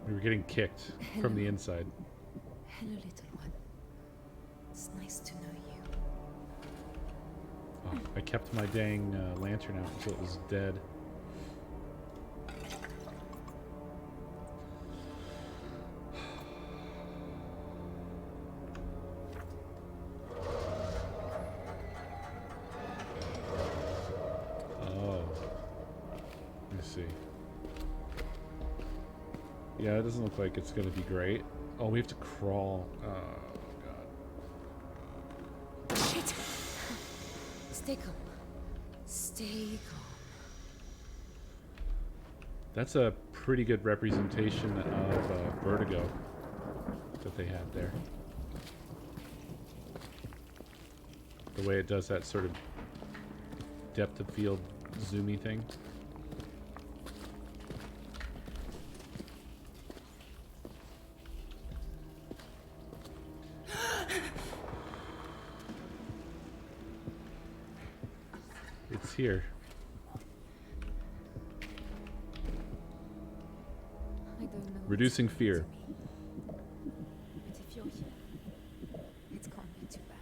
We were getting kicked from the inside. Hello, little one. It's nice to know you. Oh, I kept my dang lantern out until it was dead. Yeah, it doesn't look like it's going to be great. Oh, we have to crawl. Oh, God. Shit! Stay calm. Stay calm. That's a pretty good representation of vertigo that they have there. The way it does that sort of depth of field zoomy thing. It's here. I don't know. Reducing fear. But if you're here, it can't be too bad.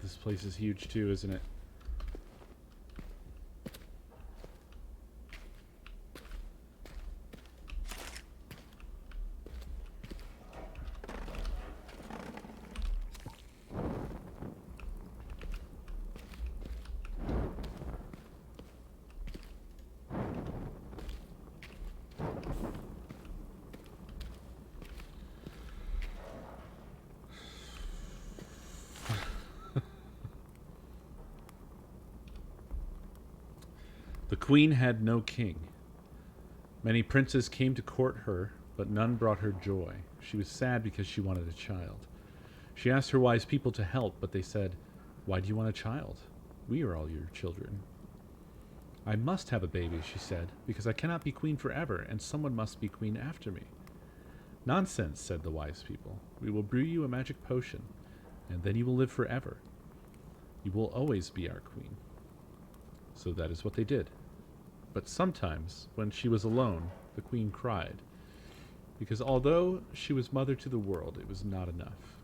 This place is huge too, isn't it? The queen had no king. Many princes came to court her, but none brought her joy. She was sad because she wanted a child. She asked her wise people to help, but they said, "Why do you want a child? We are all your children." "I must have a baby," she said, "because I cannot be queen forever, and someone must be queen after me." "Nonsense," said the wise people. "We will brew you a magic potion, and then you will live forever. You will always be our queen." So that is what they did. But sometimes, when she was alone, the queen cried, because although she was mother to the world, it was not enough.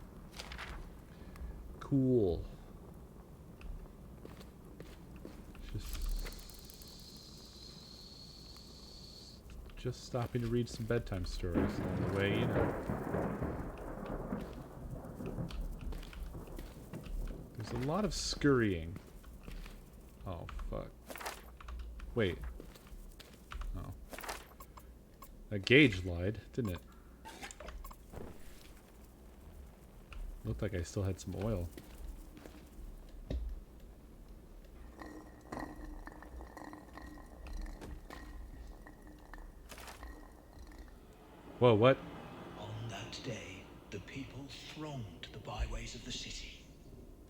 Cool. Just stopping to read some bedtime stories on the way, you know. There's a lot of scurrying. Oh, fuck. Wait. Oh. That gauge lied, didn't it? Looked like I still had some oil. Whoa, what? On that day, the people thronged the byways of the city.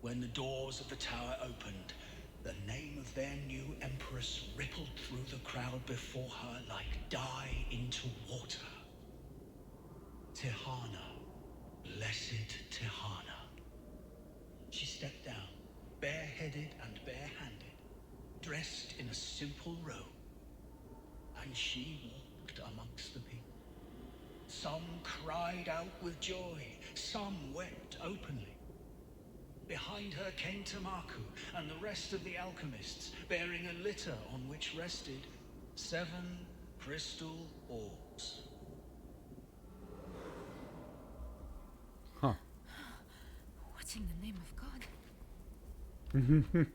When the doors of the tower opened, the name of their new empress rippled through the crowd before her like dye into water. Tihana, blessed Tihana. She stepped down, bareheaded and barehanded, dressed in a simple robe, and she walked amongst the people. Some cried out with joy, some wept openly. Behind her came Tamaku and the rest of the alchemists, bearing a litter on which rested 7 crystal orbs. Huh. What in the name of God?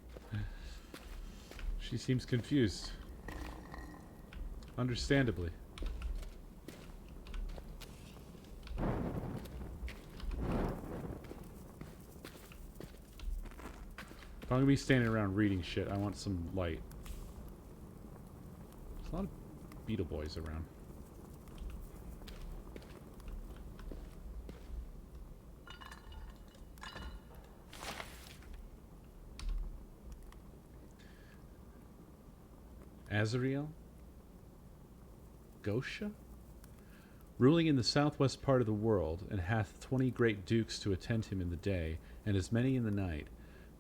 She seems confused. Understandably. If I'm gonna be standing around reading shit, I want some light. There's a lot of beetle boys around. Azrael? Gosha? Ruling in the southwest part of the world, and hath 20 great dukes to attend him in the day, and as many in the night,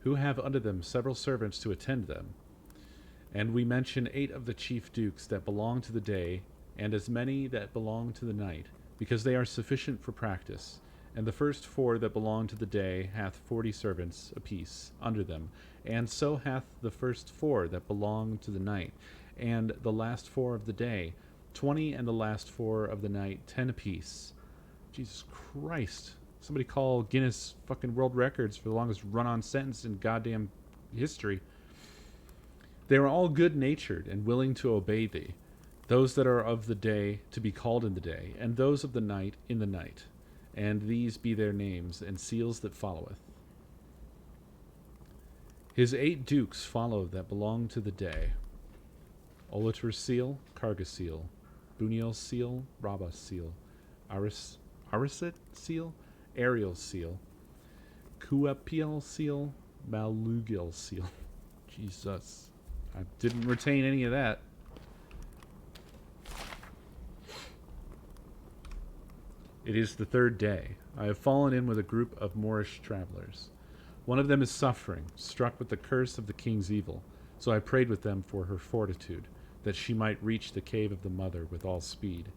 who have under them several servants to attend them. And we mention 8 of the chief dukes that belong to the day, and as many that belong to the night, because they are sufficient for practice. And the first 4 that belong to the day hath 40 servants apiece under them, and so hath the first 4 that belong to the night, and the last 4 of the day 20, and the last 4 of the night 10 apiece. Jesus Christ. Somebody call Guinness fucking World Records for the longest run-on sentence in goddamn history. They are all good-natured and willing to obey thee, those that are of the day to be called in the day, and those of the night in the night. And these be their names and seals that followeth. His 8 dukes follow that belong to the day. Olator's seal, Karga seal, Buniel's seal, Rabba's seal, Arisit seal, Ariel's seal, Kuapiel seal, Malugil seal. Jesus. I didn't retain any of that. It is the 3rd day. I have fallen in with a group of Moorish travelers. One of them is suffering, struck with the curse of the king's evil, so I prayed with them for her fortitude, that she might reach the cave of the mother with all speed.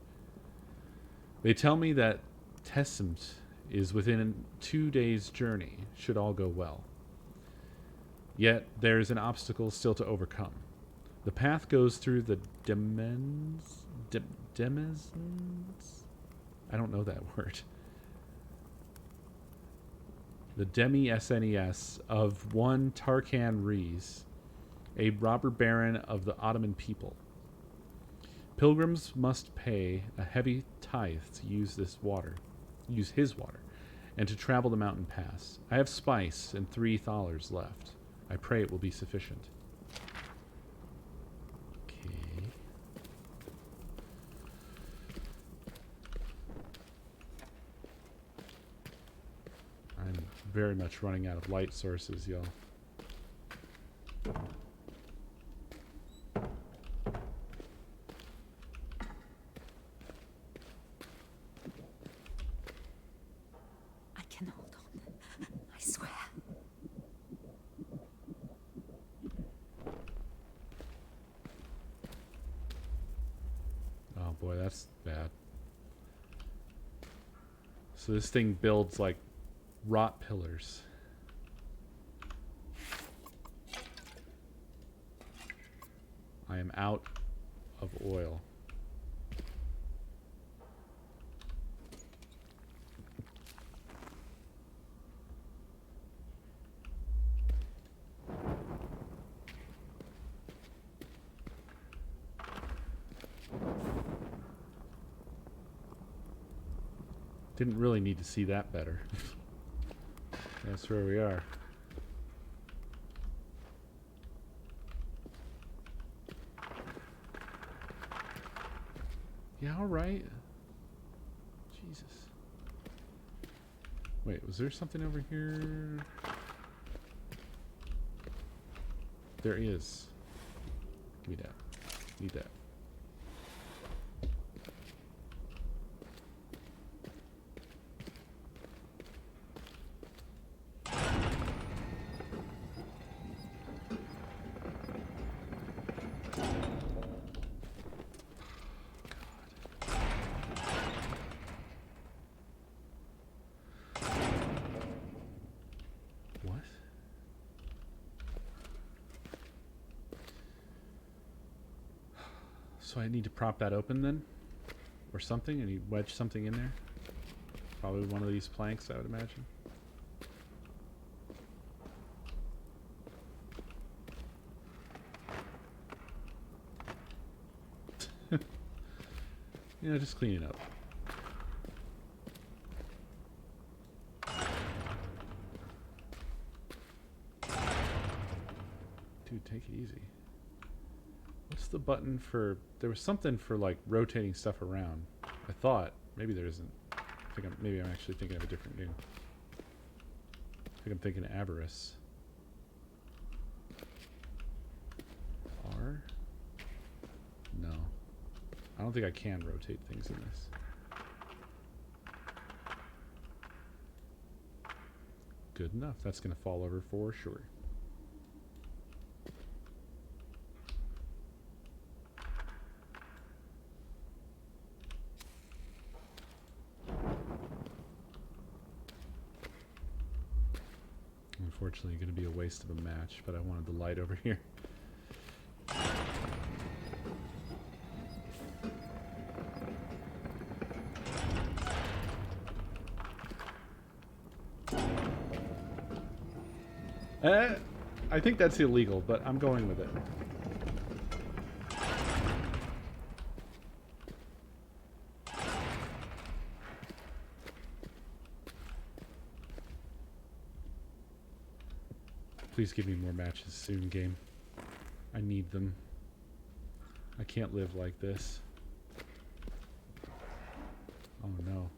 They tell me that Tessemt is within 2 days' journey, should all go well. Yet there is an obstacle still to overcome. The path goes through the Demesnes? I don't know that word. The Demi-SNES of one Tarkan Rees, a robber baron of the Ottoman people. Pilgrims must pay a heavy tithe to use his water, and to travel the mountain pass. I have spice and 3 thalers left. I pray it will be sufficient. Okay. I'm very much running out of light sources, y'all. I can hold on. I swear. Oh boy, that's bad. So this thing builds like rot pillars. I am out of oil. Didn't really need to see that better. That's where we are. Yeah, alright. Jesus. Wait, was there something over here? There is. Give me that. Need that. What? So I need to prop that open then? Or something? I need to wedge something in there? Probably one of these planks, I would imagine. Yeah, just clean it up. Dude, take it easy. What's the button for... There was something for, like, rotating stuff around. I thought. Maybe there isn't. Maybe I'm actually thinking of a different game. I think I'm thinking of Avarice. R? No. I don't think I can rotate things in this. Good enough. That's going to fall over for sure. Unfortunately, going to be a waste of a match, but I wanted the light over here. I think that's illegal, but I'm going with it. Please give me more matches soon, game. I need them. I can't live like this. Oh no.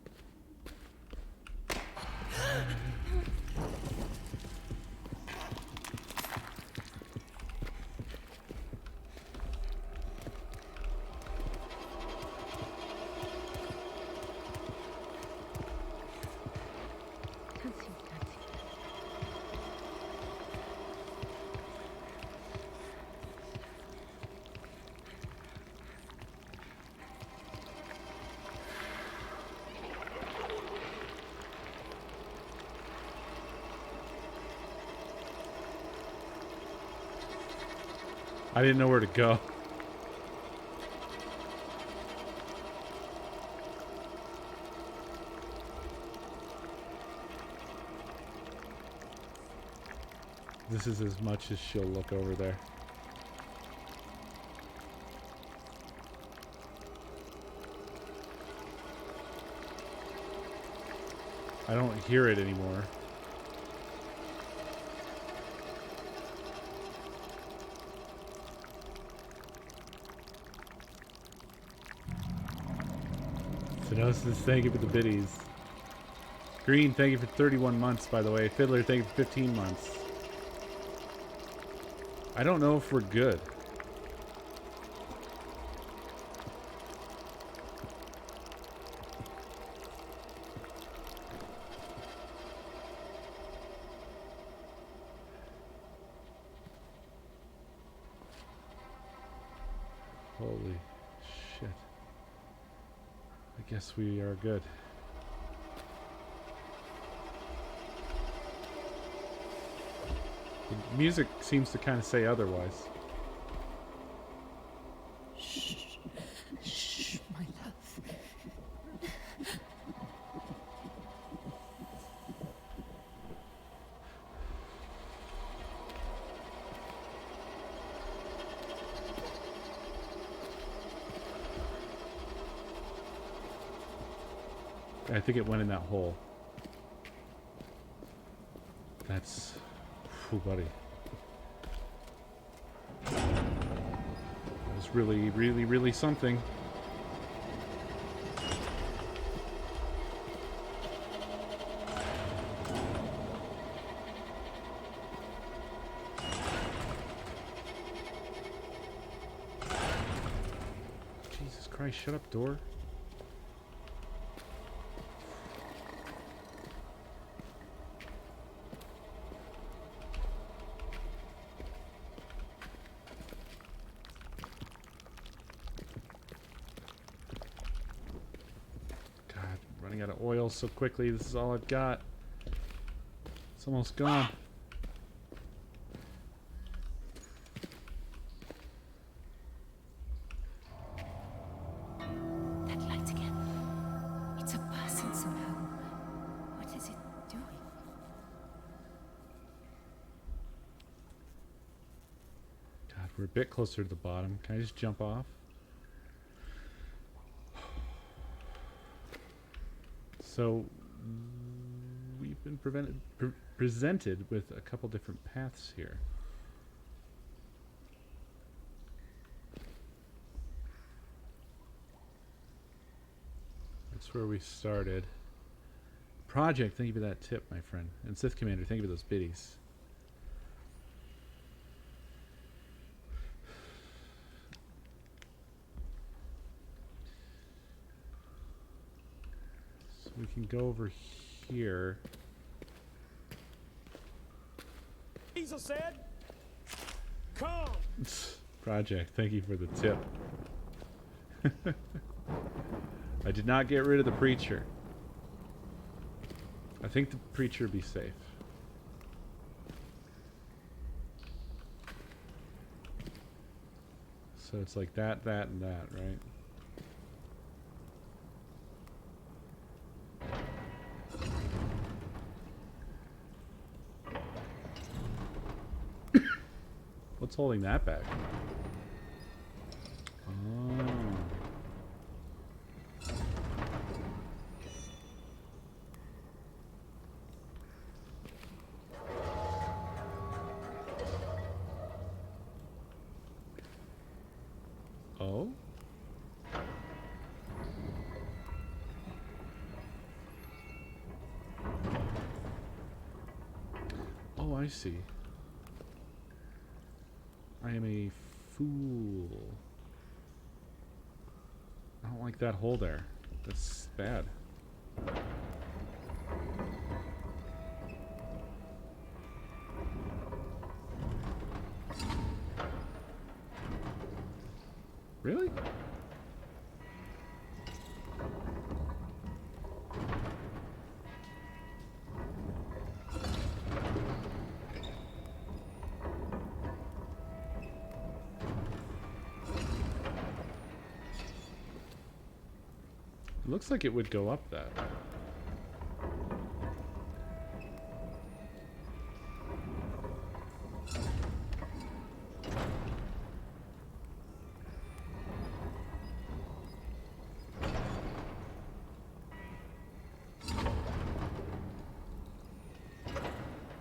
I didn't know where to go. This is as much as she'll look over there. I don't hear it anymore. Stenosis, thank you for the biddies. Green, thank you for 31 months, by the way. Fiddler, thank you for 15 months. I don't know if we're good. Holy shit. I guess we are good. The music seems to kind of say otherwise. Shh. Shh, my love. I think it went in that hole. That's... Whew, buddy. That was really, really, really something. Jesus Christ, shut up, door. Out of oil so quickly. This is all I've got. It's almost gone. That light again. It's a person somehow. What is it doing? God, we're a bit closer to the bottom. Can I just jump off? So we've been presented with a couple different paths here. That's where we started. Project, thank you for that tip, my friend. And Sith Commander, thank you for those biddies. We can go over here. Diesel said, "Come." Project, thank you for the tip. I did not get rid of the preacher. I think the preacher would be safe. So it's like that, that, and that, right? What's holding that back? Oh. Oh? Oh, I see. I am a fool. I don't like that hole there. That's bad. Really? It looks like it would go up that.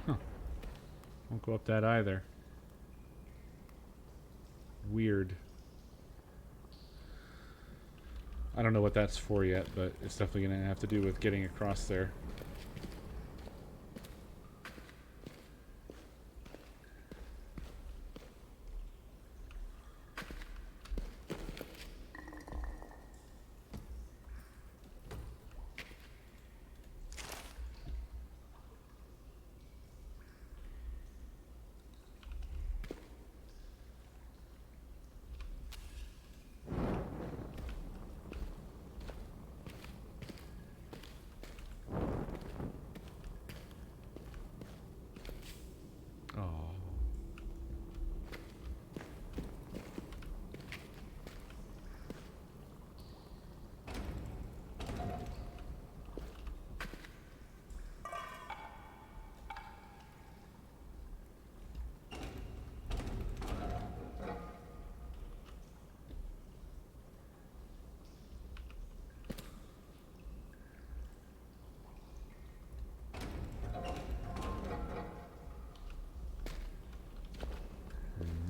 Huh. Won't go up that either. Weird. I don't know what that's for yet, but it's definitely going to have to do with getting across there.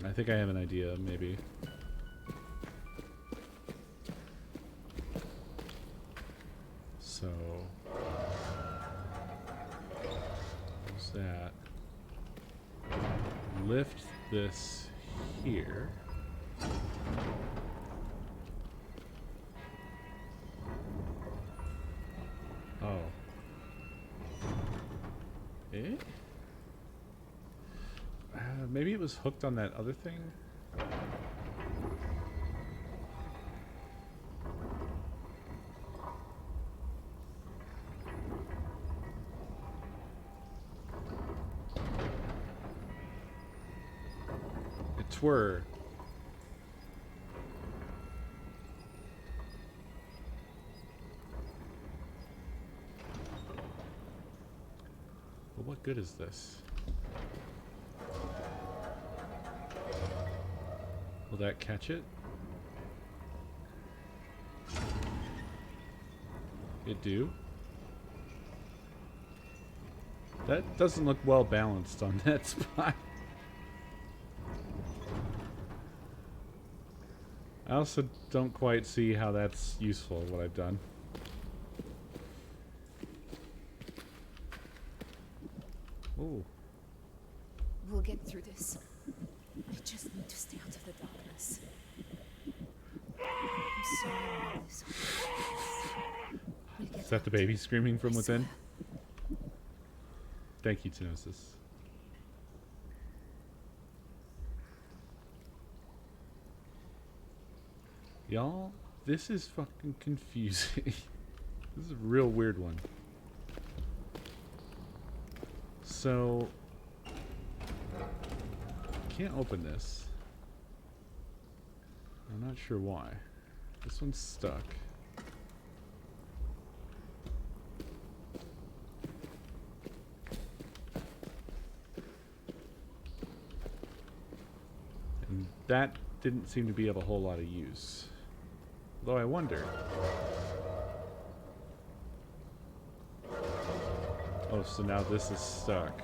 I think I have an idea, maybe. So... what's that? Lift this here. Oh. Eh? Maybe it was hooked on that other thing? It were. But what good is this? Will that catch it? It do? That doesn't look well balanced on that spot. I also don't quite see how that's useful, what I've done. Ooh. We'll get through this. I just need to stay out of the darkness. I'm sorry about this. We'll get Is that the out. baby screaming from I within? swear. Thank you, Tenosis. Y'all, this is fucking confusing. This is a real weird one. So... can't open this. I'm not sure why. This one's stuck. And that didn't seem to be of a whole lot of use. Though I wonder. Oh, so now this is stuck.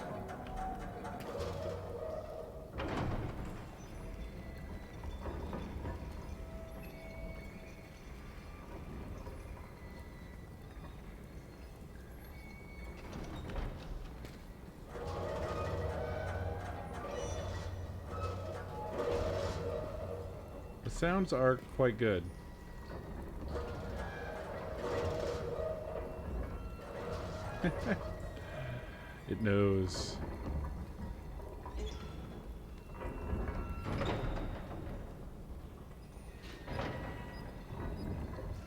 The sounds are quite good. It knows.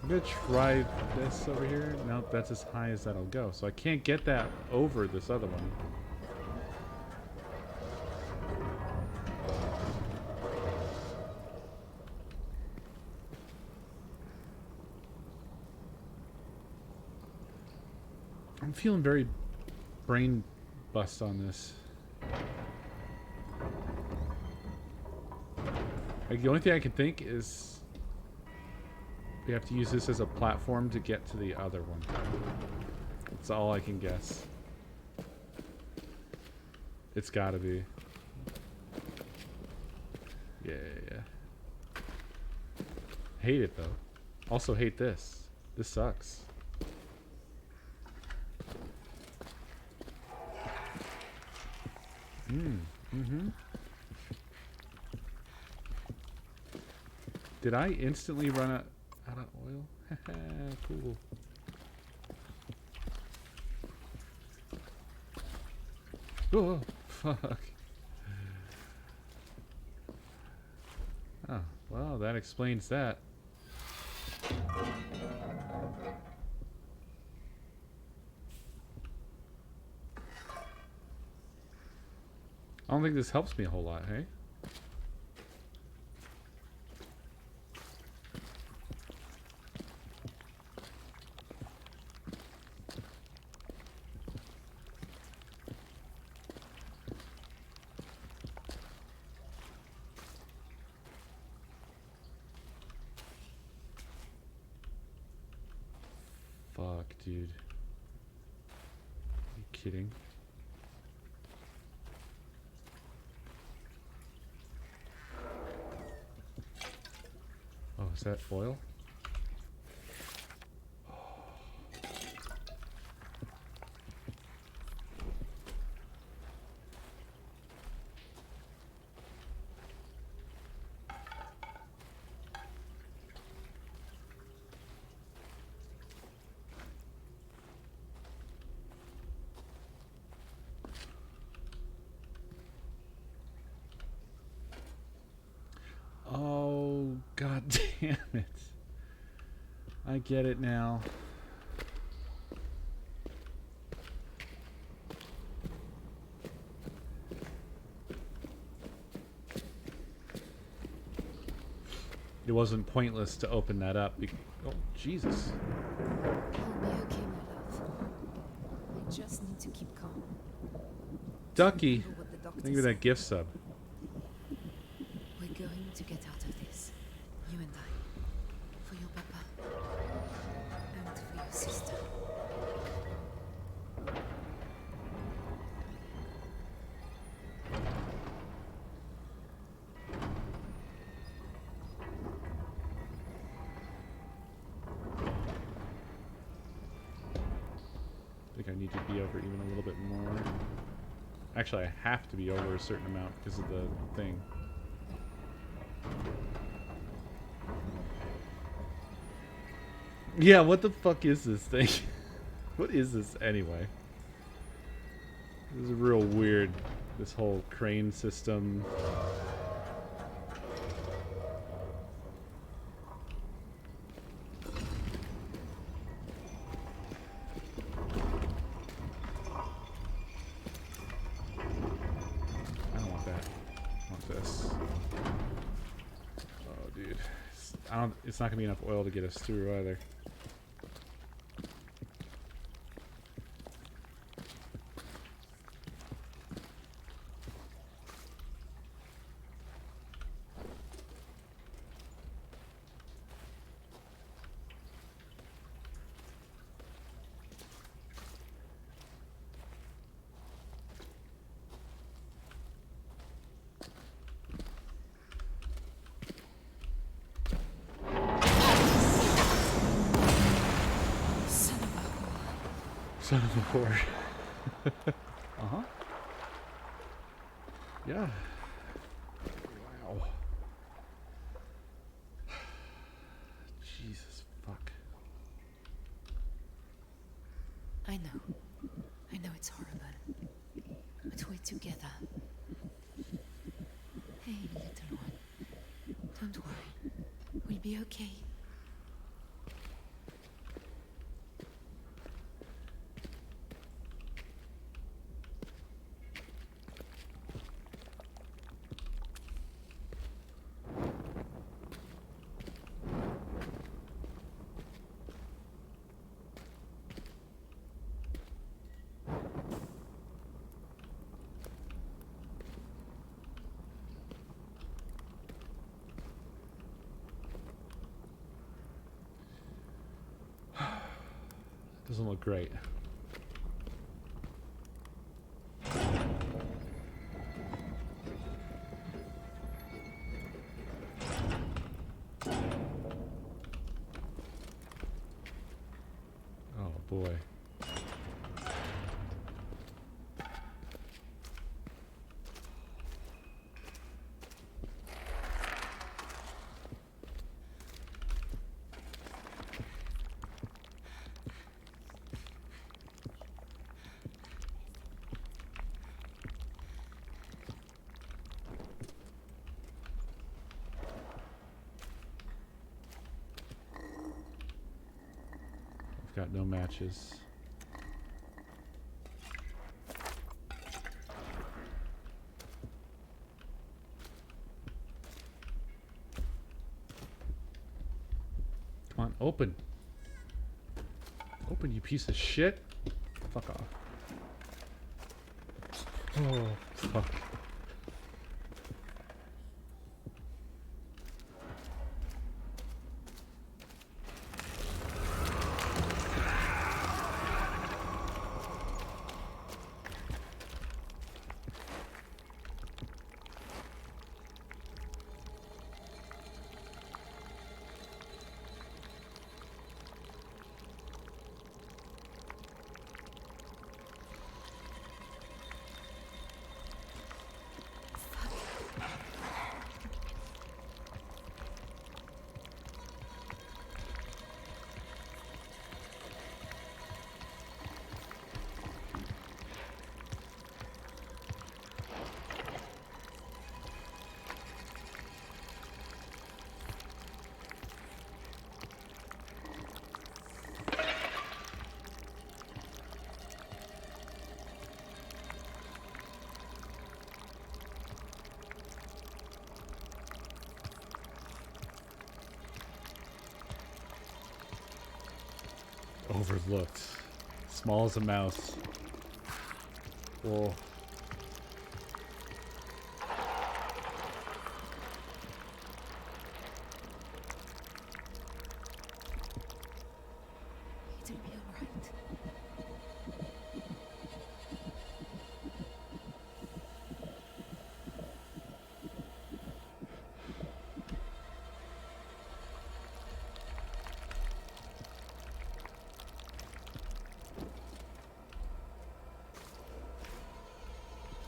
I'm gonna try this over here. Nope, that's as high as that'll go. So I can't get that over this other one. I'm feeling very brain bust on this. Like, the only thing I can think is we have to use this as a platform to get to the other one. That's all I can guess. It's gotta be. Yeah. Hate it though. Also hate this. This sucks. Did I instantly run out of oil? Cool. Oh, fuck. Oh, well, that explains that. I don't think this helps me a whole lot, hey? Fuck, dude. Are you kidding? that oil? Oh, god damn it. I get it now. It wasn't pointless to open that up. Oh, Jesus. I'll be okay, my love. I just need to keep calm. Ducky. Remember what the doctor Thank you for that said. gift sub. We're going to get out of this. You and I. For your papa. And for your sister. I think I need to be over even a little bit more. Actually, I have to be over a certain amount because of the thing. Yeah, what the fuck is this thing? What is this anyway? This is real weird. This whole crane system. I don't want that. I want this. Oh, dude. It's not gonna be enough oil to get us through either. Son of a whore. Uh-huh. Yeah. Wow. Jesus fuck. I know. I know it's horrible. But we're together. Hey, little one. Don't worry. We'll be okay. Doesn't look great. Oh boy. I've got no matches. Come on, open. Open, you piece of shit. Fuck off. Oh, fuck. overlooked. Small as a mouse. Whoa. It'll be all right.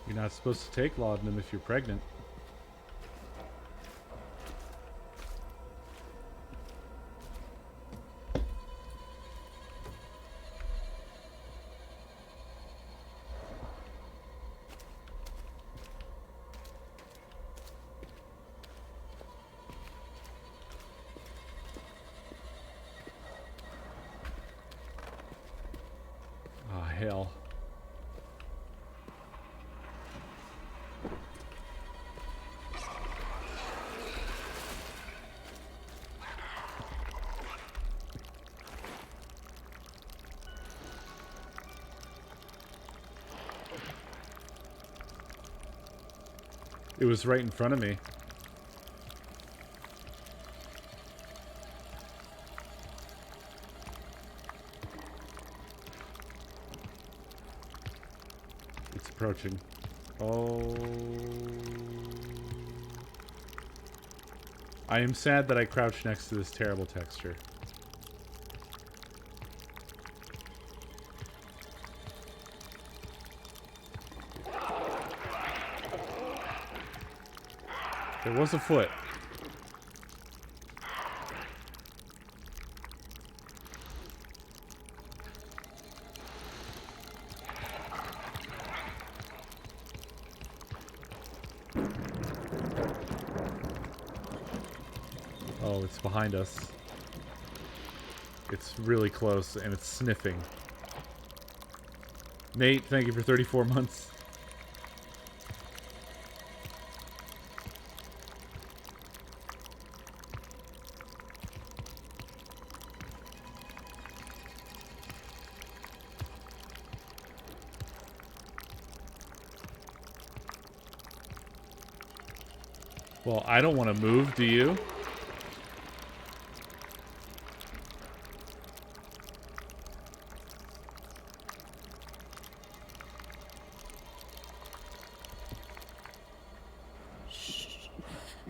You're not supposed to take laudanum if you're pregnant. Oh, hell. It was right in front of me. It's approaching. Oh. I am sad that I crouched next to this terrible texture. There was a foot. Oh, it's behind us. It's really close, and it's sniffing. Nate, thank you for 34 months. Well, I don't want to move, do you?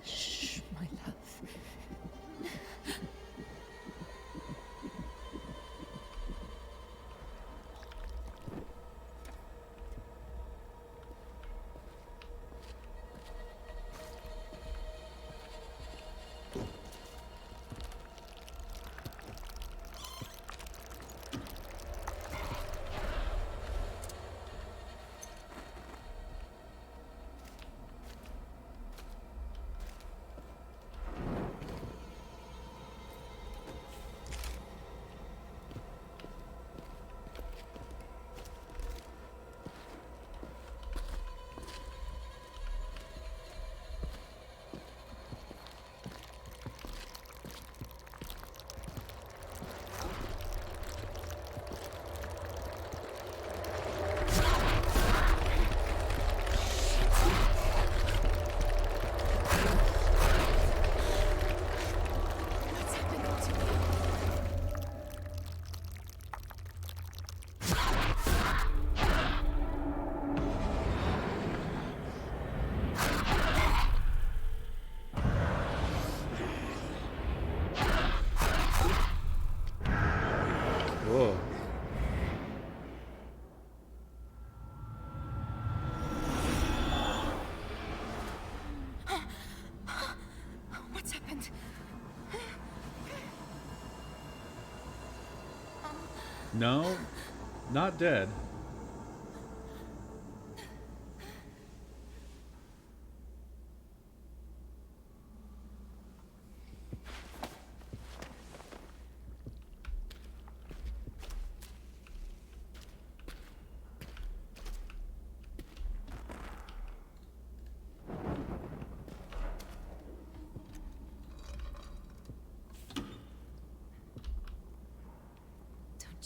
Shh, my love. Whoa. What's happened? No, not dead. Don't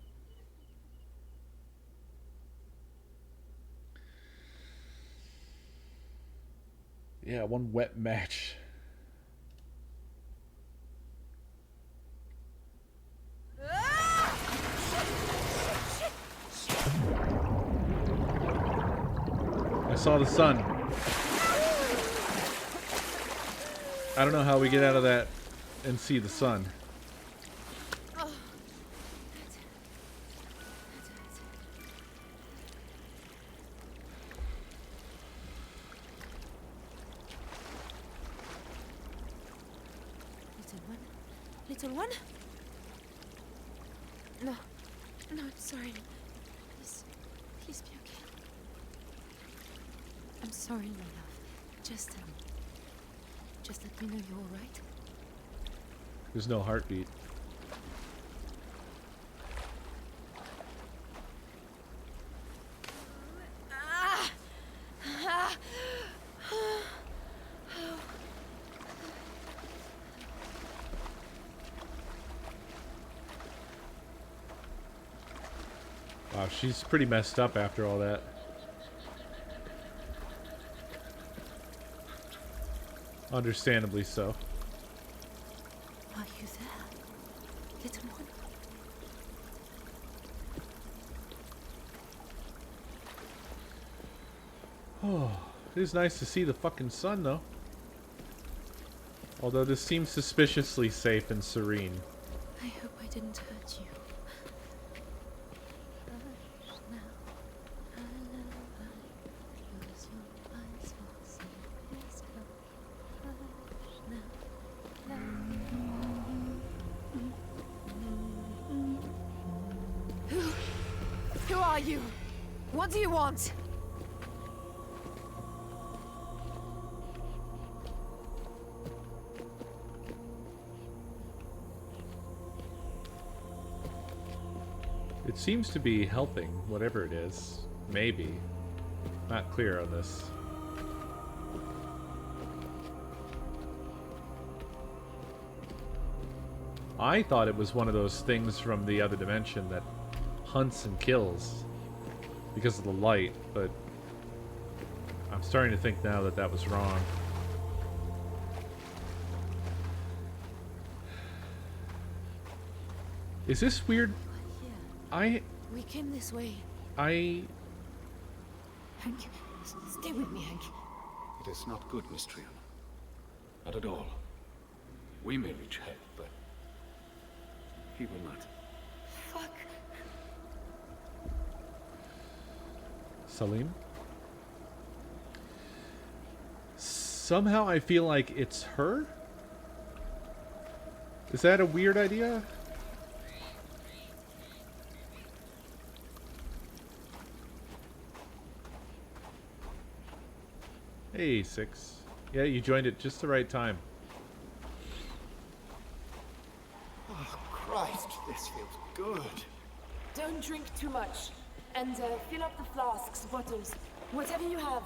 Yeah, one wet match. I saw the sun. I don't know how we get out of that and see the sun. Little one? No. No, I'm sorry. Please be okay. I'm sorry, my love. Just let me know you're all right. There's no heartbeat. Wow, she's pretty messed up after all that. Understandably so. Are you there, little one? Oh, it is nice to see the fucking sun, though. Although this seems suspiciously safe and serene. I hope I didn't hurt you. Hush now. Close your eyes for sleep is come. Hush now. Who are you? What do you want? It seems to be helping, whatever it is. Maybe. Not clear on this. I thought it was one of those things from the other dimension that hunts and kills because of the light, but I'm starting to think now that that was wrong. Is this weird? We came this way. Hank, Stay with me, Hank. It is not good, Miss Triana. Not at all. We may reach help, but he will not. Fuck. Salim? Somehow I feel like it's her? Is that a weird idea? Hey, Six. Yeah, you joined at just the right time. Oh, Christ, this feels good. Don't drink too much. And fill up the flasks, bottles, whatever you have.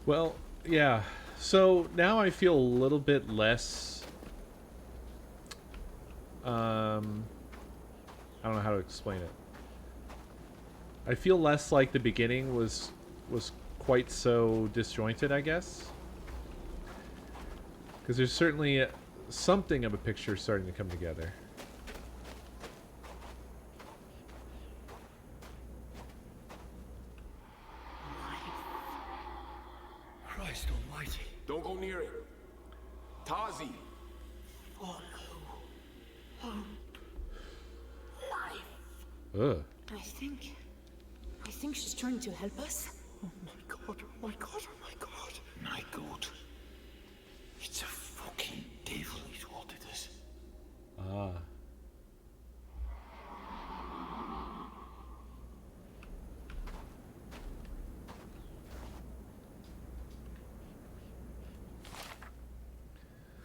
Well, yeah. So now I feel a little bit less... I don't know how to explain it. I feel less like the beginning was quite so disjointed, I guess. Because there's certainly something of a picture starting to come together. Christ almighty. Don't go near it. Tazi. Follow. Ugh. I think she's trying to help us. Oh my god, oh my god, oh my god. My god. It's a fucking devil is what it is. Ah.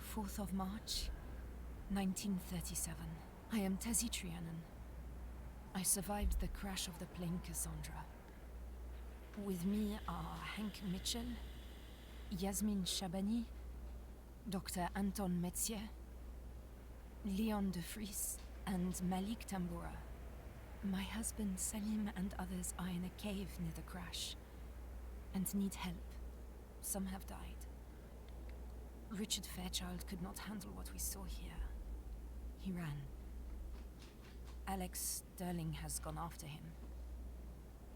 Fourth of March, 1937. I am Tazi Trianon. I survived the crash of the plane Cassandra. With me are Hank Mitchell, Yasmin Shabani, Dr. Anton Metzier, Leon de Vries and Malik Tambora. My husband Salim and others are in a cave near the crash and need help. Some have died. Richard Fairchild could not handle what we saw here. He ran. Alex Sterling has gone after him.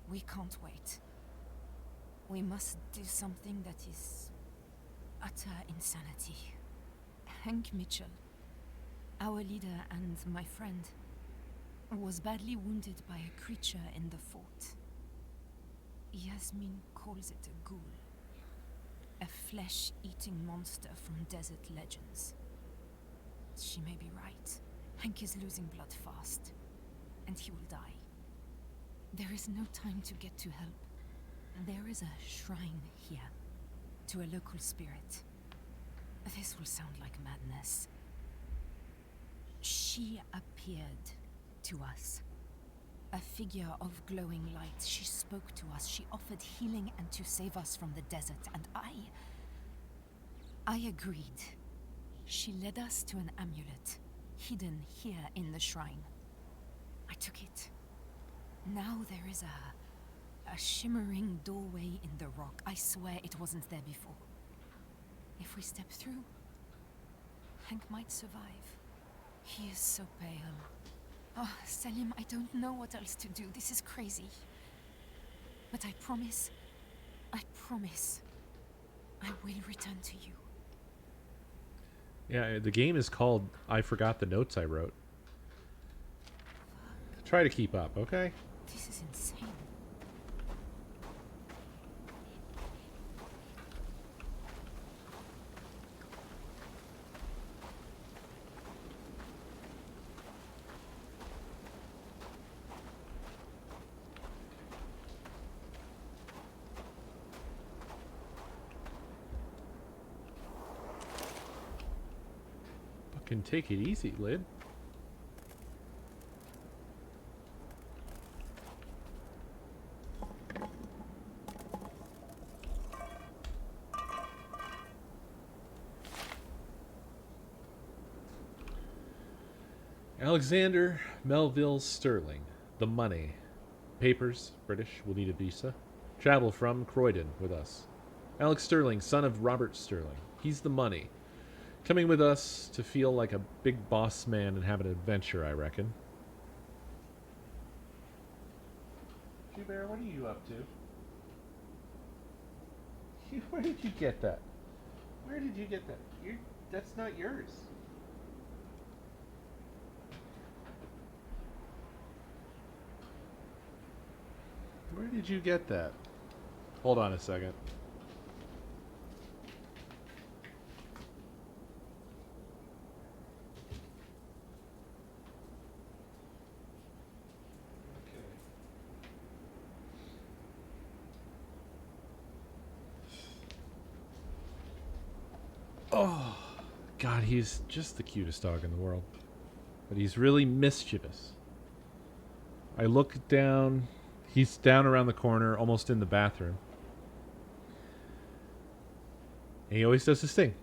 We can't wait. We must do something that is utter insanity. Hank Mitchell, our leader and my friend, was badly wounded by a creature in the fort. Yasmin calls it a ghoul. A flesh-eating monster from desert legends. She may be right. Hank is losing blood fast, and he will die. There is no time to get to help. There is a shrine here, to a local spirit. This will sound like madness. She appeared to us. A figure of glowing light. She spoke to us. She offered healing and to save us from the desert. And I agreed. She led us to an amulet, hidden here in the shrine. I took it. Now there is a shimmering doorway in the rock. I swear it wasn't there before. If we step through, Hank might survive. He is so pale. Oh, Salim, I don't know what else to do. This is crazy. But I promise, I will return to you. Yeah, the game is called I Forgot the Notes I Wrote. Try to keep up, okay? This is insane. Fucking take it easy, Lid. Alexander Melville Sterling. The money. Papers, British, will need a visa. Travel from Croydon with us. Alex Sterling, son of Robert Sterling. He's the money. Coming with us to feel like a big boss man and have an adventure, I reckon. Bear, what are you up to? Where did you get that? Where did you get that? That's not yours. Where did you get that? Hold on a second. Oh, God, he's just the cutest dog in the world. But he's really mischievous. I look down. He's down around the corner, almost in the bathroom. And he always does this thing.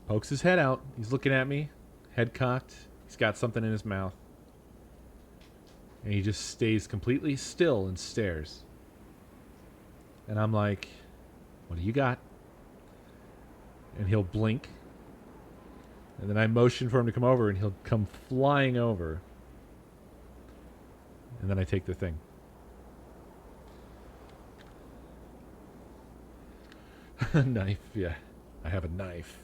Pokes his head out. He's looking at me, head cocked. He's got something in his mouth. And he just stays completely still and stares. And I'm like, what do you got? And he'll blink. And then I motion for him to come over, and he'll come flying over. And then I take the thing. A knife, yeah. I have a knife.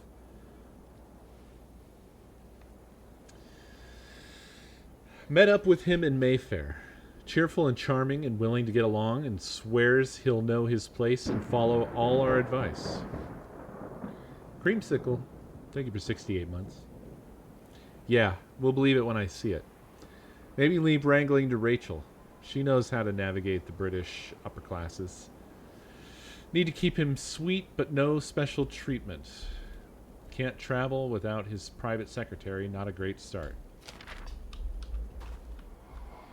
Met up with him in Mayfair. Cheerful and charming and willing to get along, and swears he'll know his place and follow all our advice. Creamsicle, thank you for 68 months. Yeah, we'll believe it when I see it. Maybe leave wrangling to Rachel. She knows how to navigate the British upper classes. Need to keep him sweet, but no special treatment. Can't travel without his private secretary. Not a great start.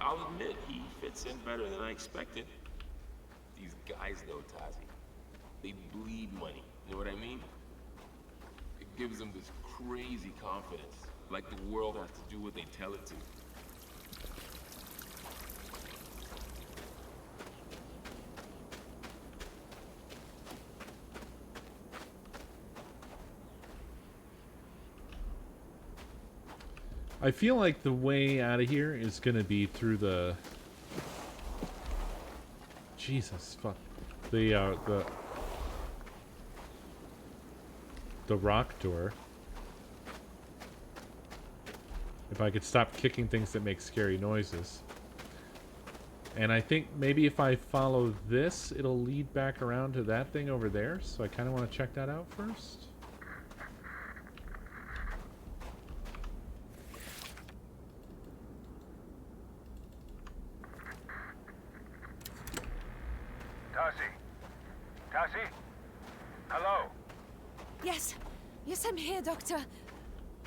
I'll admit, he fits in better than I expected. These guys, though, Tazi, they bleed money. You know what I mean? It gives them this crazy confidence. Like the world has to do what they tell it to. I feel like the way out of here is gonna be through the... Jesus, fuck. The rock door. If I could stop kicking things that make scary noises. And I think maybe if I follow this, it'll lead back around to that thing over there. So I kind of want to check that out first. Tassie? Hello? Yes. Yes, I'm here, Doctor.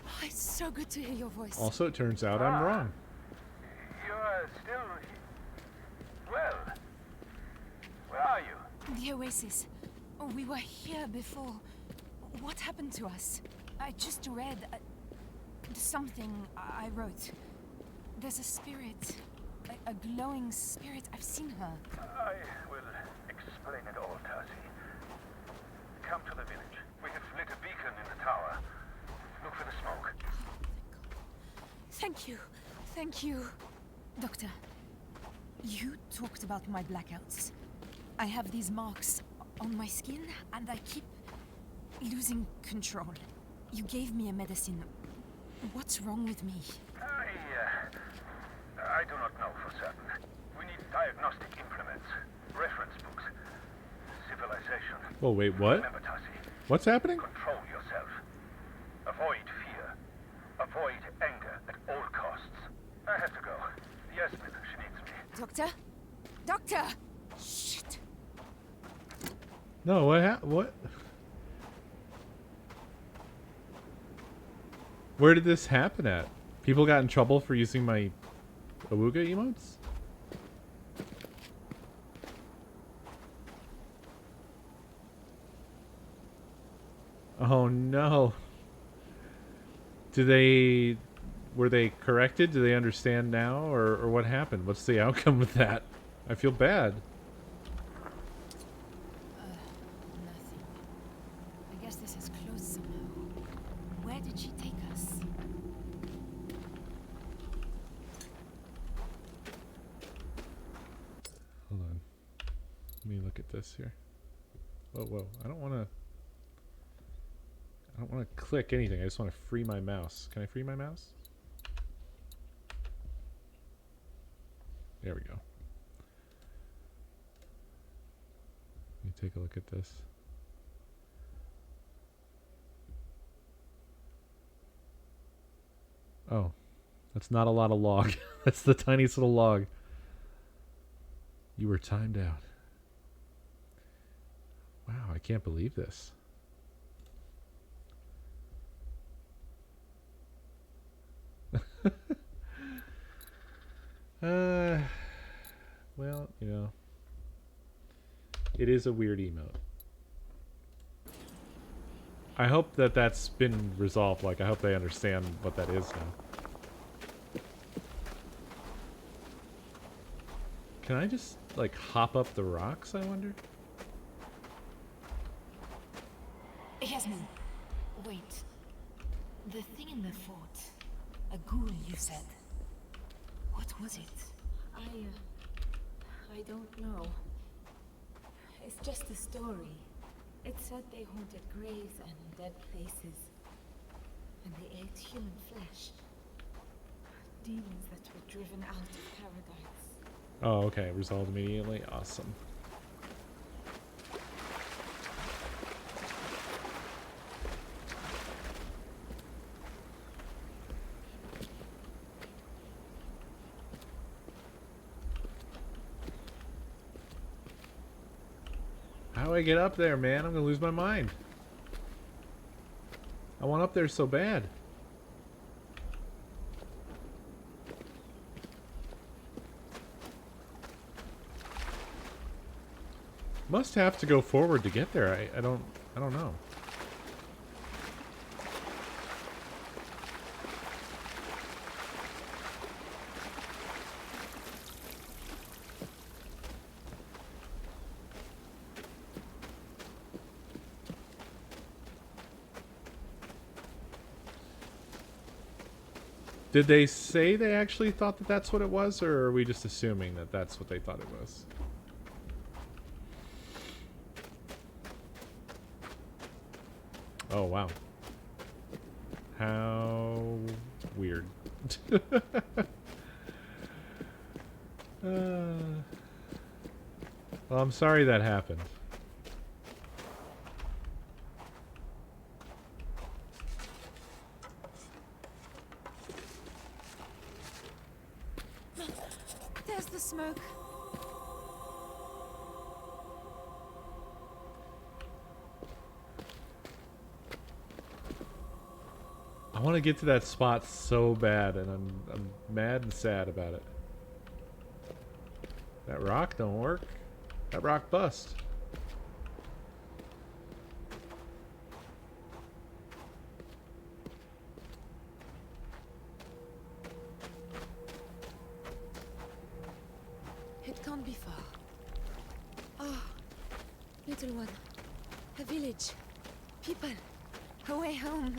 Oh, it's so good to hear your voice. Also, it turns out I'm wrong. You are still... Well... Where are you? The Oasis. Oh, we were here before. What happened to us? I just read something I wrote. There's a spirit. A glowing spirit. I've seen her. I will explain it all, Tassie. Come to the village. We have lit a beacon in the tower. Look for the smoke. Thank you. Thank you. Doctor, you talked about my blackouts. I have these marks on my skin, and I keep losing control. You gave me a medicine. What's wrong with me? I do not know for certain. We need diagnostic implements, reference books, civilization. Oh, wait, what? Remember, Tassie, What's happening? control yourself. Avoid fear. Avoid anger at all costs. I have to go. Yasmin, she needs me. Doctor? Doctor! Shit. No, what? Where did this happen at? People got in trouble for using my Awuga emotes? Oh no. Were they corrected? Do they understand now? Or what happened? What's the outcome of that? I feel bad. Nothing. I guess this is closed somehow. Where did she take us? Hold on. Let me look at this here. Whoa. I don't want to click anything. I just want to free my mouse. Can I free my mouse? There we go. Let me take a look at this. Oh, that's not a lot of log. That's the tiniest little log. You were timed out. Wow, I can't believe this. Well, you know, it is a weird emote. I hope that that's been resolved. Like, I hope they understand what that is now. Can I just, like, hop up the rocks, I wonder? Yasmin, wait. The thing in the fort. A ghoul, you said. What was it? I don't know. It's just a story. It said they haunted graves and dead places. And they ate human flesh. Demons that were driven out of paradise. Oh, okay. Resolved immediately. Awesome. How do I get up there, man? I'm gonna lose my mind. I want up there so bad. Must have to go forward to get there. I don't know. Did they say they actually thought that that's what it was, or are we just assuming that that's what they thought it was? Oh, wow. How weird. Well, I'm sorry that happened. There's the smoke. I want to get to that spot so bad, and I'm mad and sad about it. That rock don't work. That rock bust. It can't be far. Oh, little one. A village. People. A way home.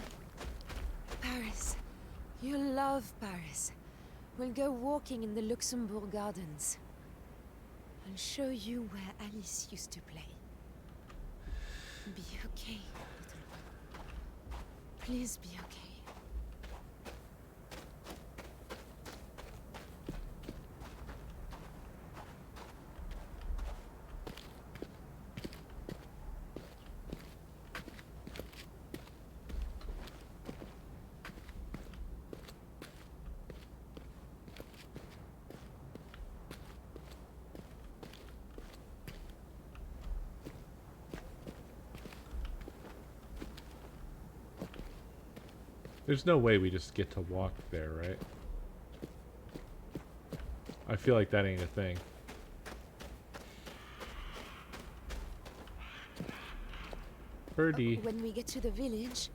Paris. You'll love Paris. We'll go walking in the Luxembourg Gardens. I'll show you where Alice used to play. Be okay, little one. Please be okay. There's no way we just get to walk there, right? I feel like that ain't a thing. Birdie. When we get to the village,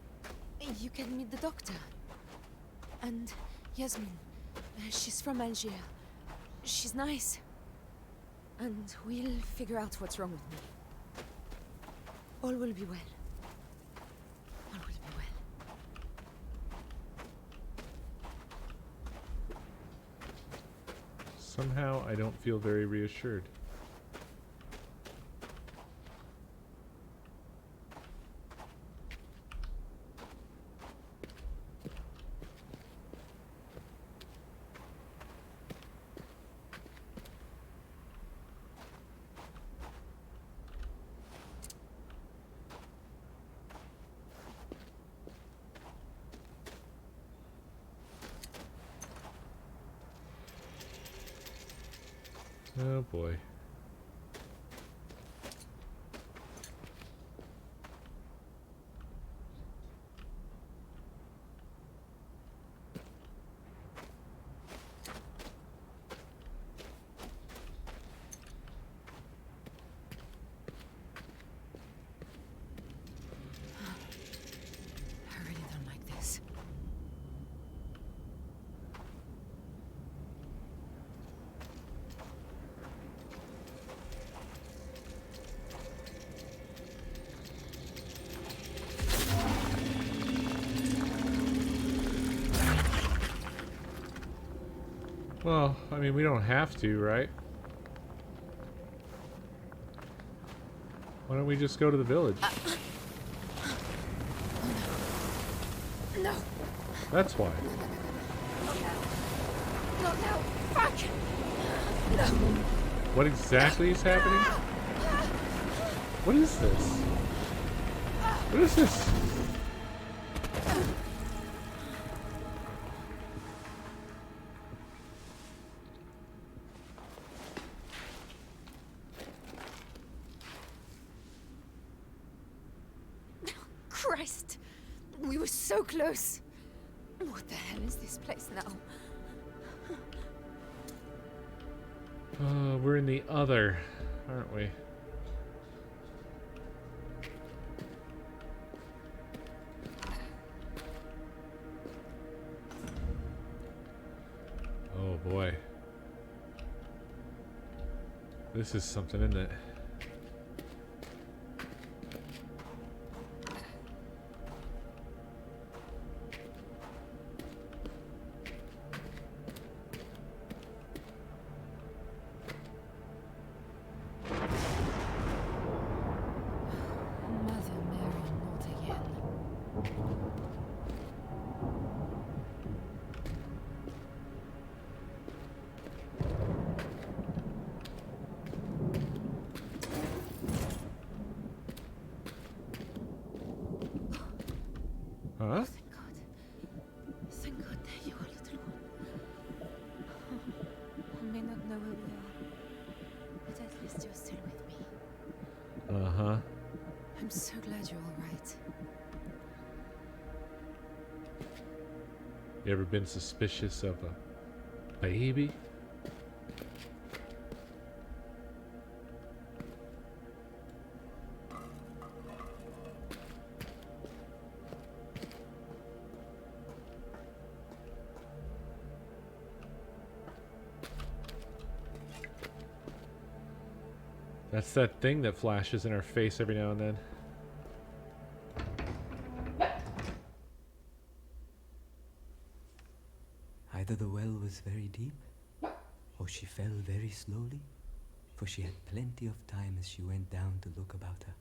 you can meet the doctor. And Yasmin. She's from Algiers. She's nice. And we'll figure out what's wrong with me. All will be well. All will be well. Somehow I don't feel very reassured. Oh boy. I really don't like this. Well, I mean, we don't have to, right? Why don't we just go to the village? No! That's why. Not now! Fuck! No! What exactly is happening? What is this? What is this? Christ! We were so close! What the hell is this place now? We're in the other, aren't we? Oh boy. This is something, isn't it? You ever been suspicious of a baby? That's that thing that flashes in our face every now and then. Either the well was very deep, or she fell very slowly, for she had plenty of time as she went down to look about her,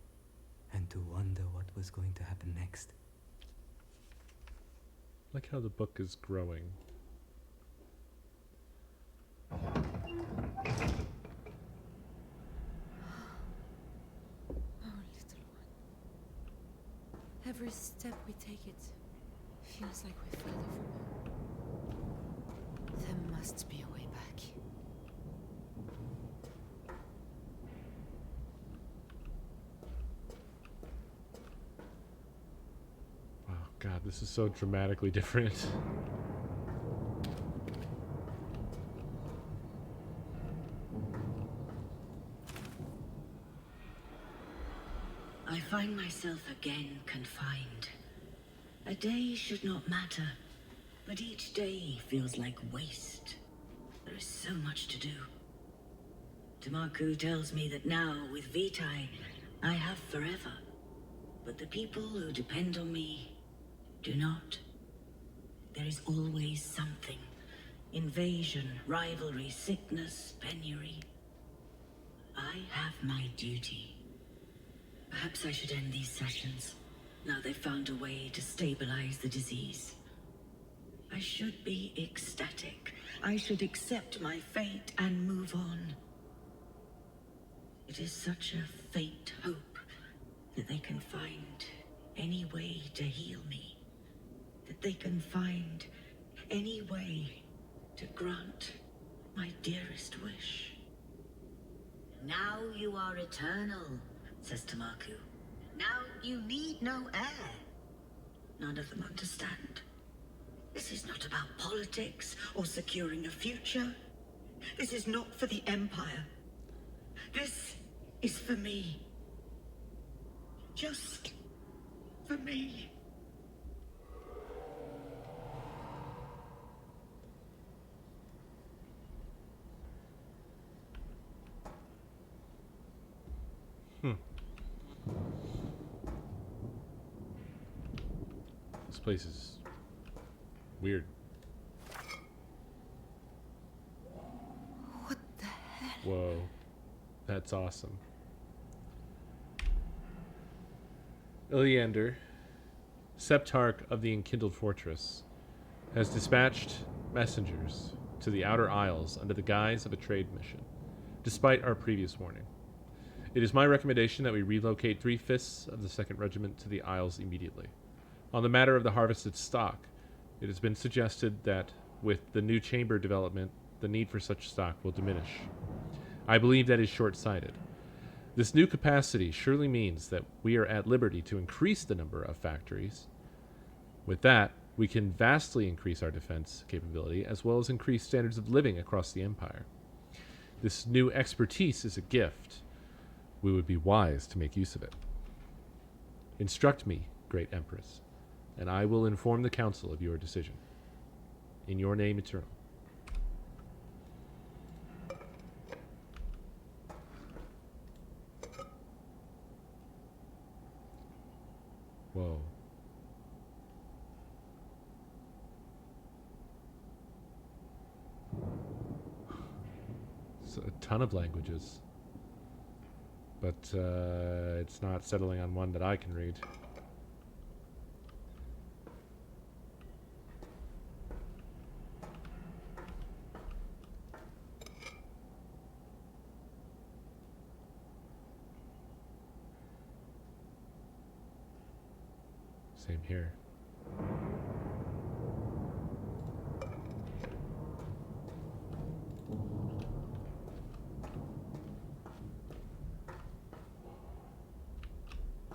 and to wonder what was going to happen next. Like how the book is growing. Oh, little one. Every step we take, it feels like we're further from home. There must be a way back. Wow, God, this is so dramatically different. I find myself again confined. A day should not matter, but each day feels like waste. There is so much to do. Tamaku tells me that now, with Vitae, I have forever. But the people who depend on me do not. There is always something. Invasion, rivalry, sickness, penury. I have my duty. Perhaps I should end these sessions. Now they've found a way to stabilize the disease. I should be ecstatic. I should accept my fate and move on. It is such a faint hope that they can find any way to heal me. That they can find any way to grant my dearest wish. Now you are eternal, says Tamaku. Now you need no heir. None of them understand. This is not about politics or securing a future. This is not for the Empire. This is for me. Just for me. This place is weird. What the hell? Whoa. That's awesome. Iliander, Septarch of the Enkindled Fortress, has dispatched messengers to the Outer Isles under the guise of a trade mission, despite our previous warning. It is my recommendation that we relocate 3/5 of the 2nd Regiment to the Isles immediately. On the matter of the harvested stock, it has been suggested that with the new chamber development, the need for such stock will diminish. I believe that is short-sighted. This new capacity surely means that we are at liberty to increase the number of factories. With that, we can vastly increase our defense capability as well as increase standards of living across the Empire. This new expertise is a gift. We would be wise to make use of it. Instruct me, Great Empress, and I will inform the Council of your decision. In your name, Eternal. Whoa. It's a ton of languages. But it's not settling on one that I can read. Same here.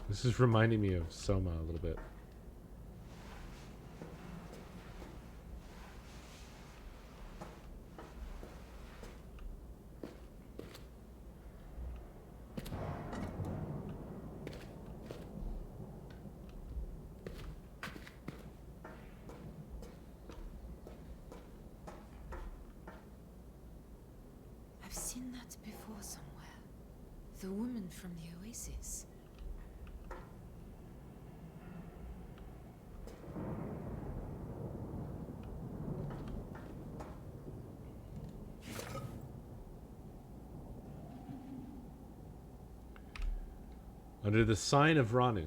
This is reminding me of Soma a little bit. seen that before somewhere. The woman from the oasis. Under the sign of Ranu,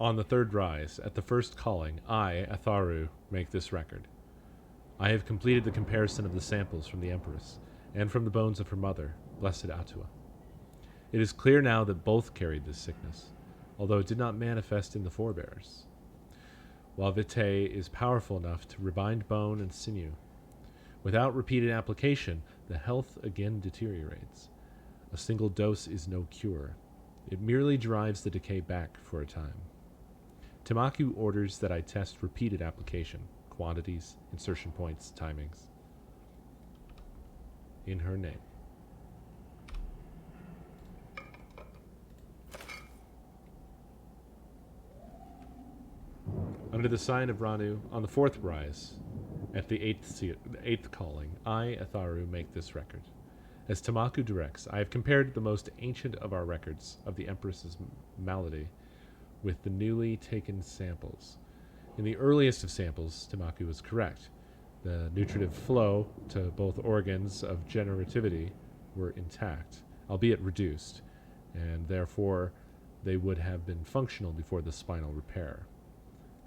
on the third rise, at the first calling, I, Atharu, make this record. I have completed the comparison of the samples from the Empress, and from the bones of her mother, Blessed Atua. It is clear now that both carried this sickness, although it did not manifest in the forebears. While Vitae is powerful enough to rebind bone and sinew, without repeated application, the health again deteriorates. A single dose is no cure. It merely drives the decay back for a time. Tamaku orders that I test repeated application, quantities, insertion points, timings. In her name. Under the sign of Ranu, on the fourth rise, at the eighth calling, I, Atharu, make this record. As Tamaku directs, I have compared the most ancient of our records of the Empress's malady with the newly taken samples. In the earliest of samples, Tamaku was correct. The nutritive flow to both organs of generativity were intact, albeit reduced, and therefore they would have been functional before the spinal repair.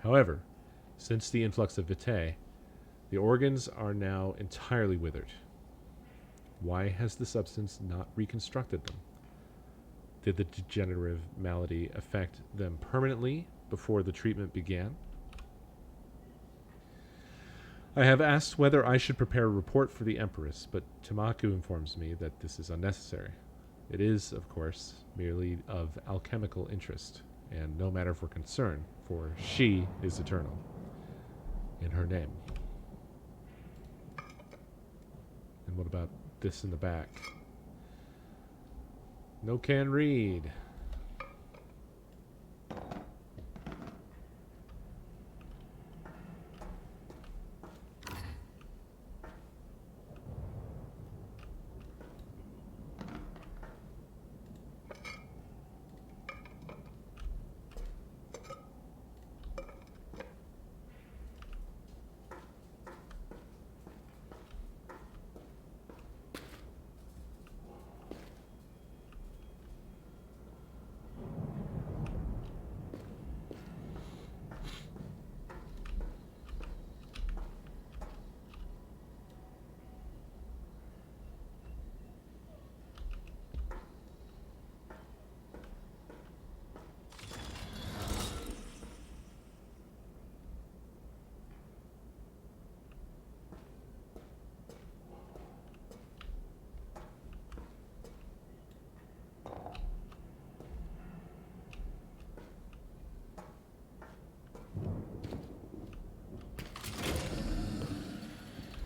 However, since the influx of Vitae, the organs are now entirely withered. Why has the substance not reconstructed them? Did the degenerative malady affect them permanently before the treatment began? I have asked whether I should prepare a report for the Empress, but Tamaku informs me that this is unnecessary. It is, of course, merely of alchemical interest, and no matter for concern, for she is eternal. In her name. And what about this in the back? No can read.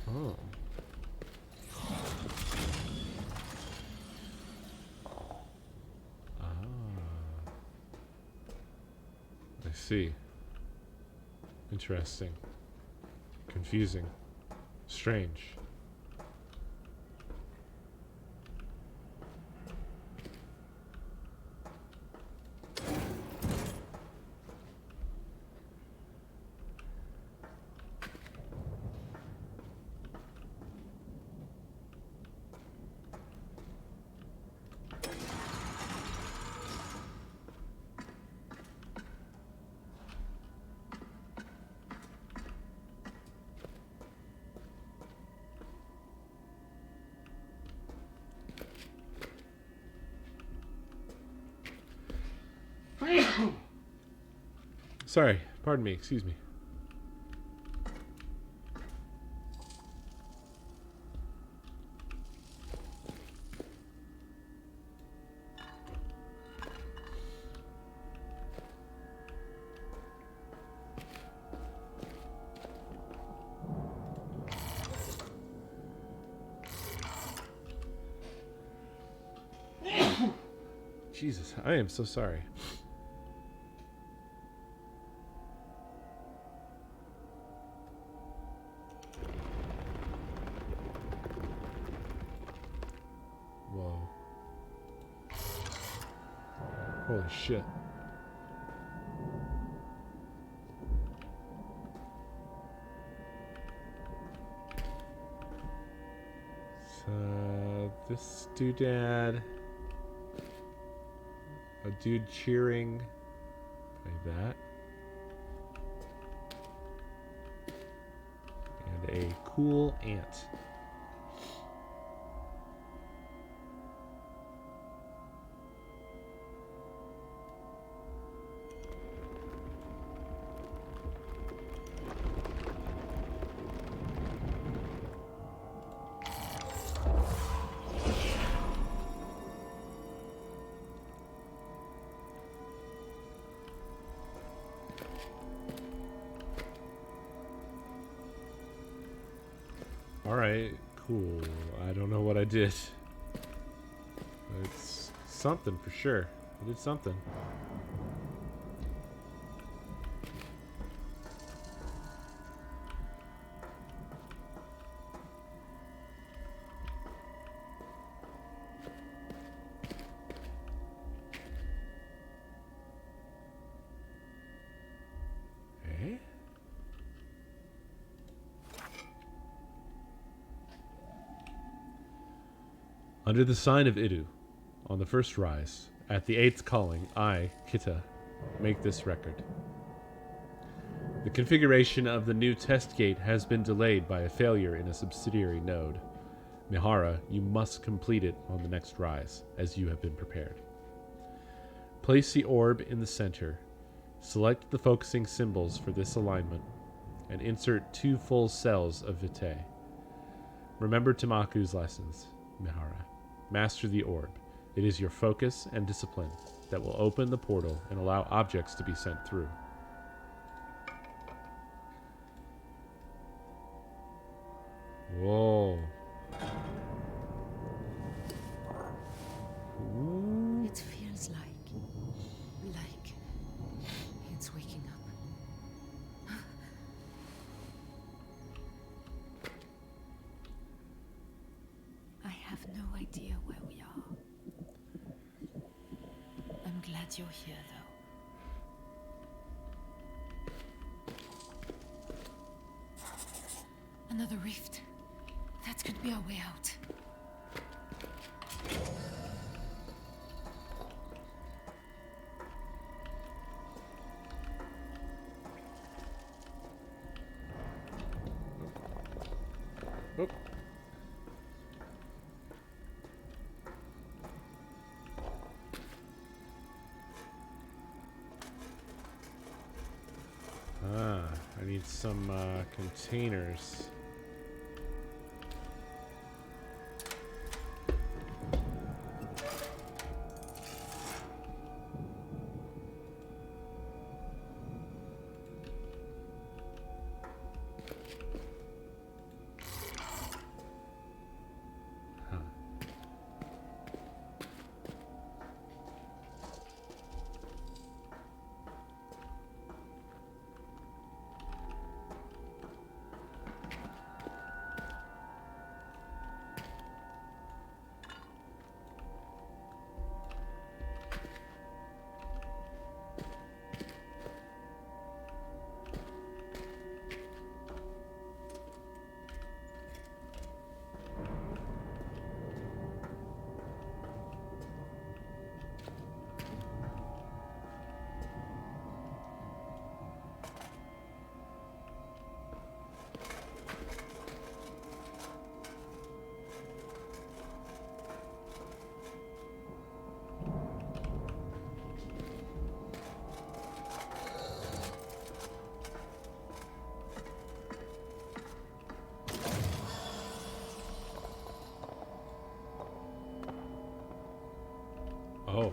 Oh. Ah. I see. Interesting. Confusing. Strange. Sorry, pardon me, excuse me. Jesus, I am so sorry. Holy shit. So, this doodad. A dude cheering. Like that. And a cool ant. Alright, cool. I don't know what I did. It's something for sure. I did something. Eh? Under the sign of Idu, on the first rise, at the eighth calling, I, Kita, make this record. The configuration of the new test gate has been delayed by a failure in a subsidiary node. Mihara, you must complete it on the next rise, as you have been prepared. Place the orb in the center, select the focusing symbols for this alignment, and insert 2 full cells of Vitae. Remember Tamaku's lessons, Mihara. Master the orb. It is your focus and discipline that will open the portal and allow objects to be sent through. Whoa. Ooh. It feels like it's waking up. I have no idea where we are. I'm glad you're here, though. Another rift. That could be our way out. Oh. I need some containers. Oh.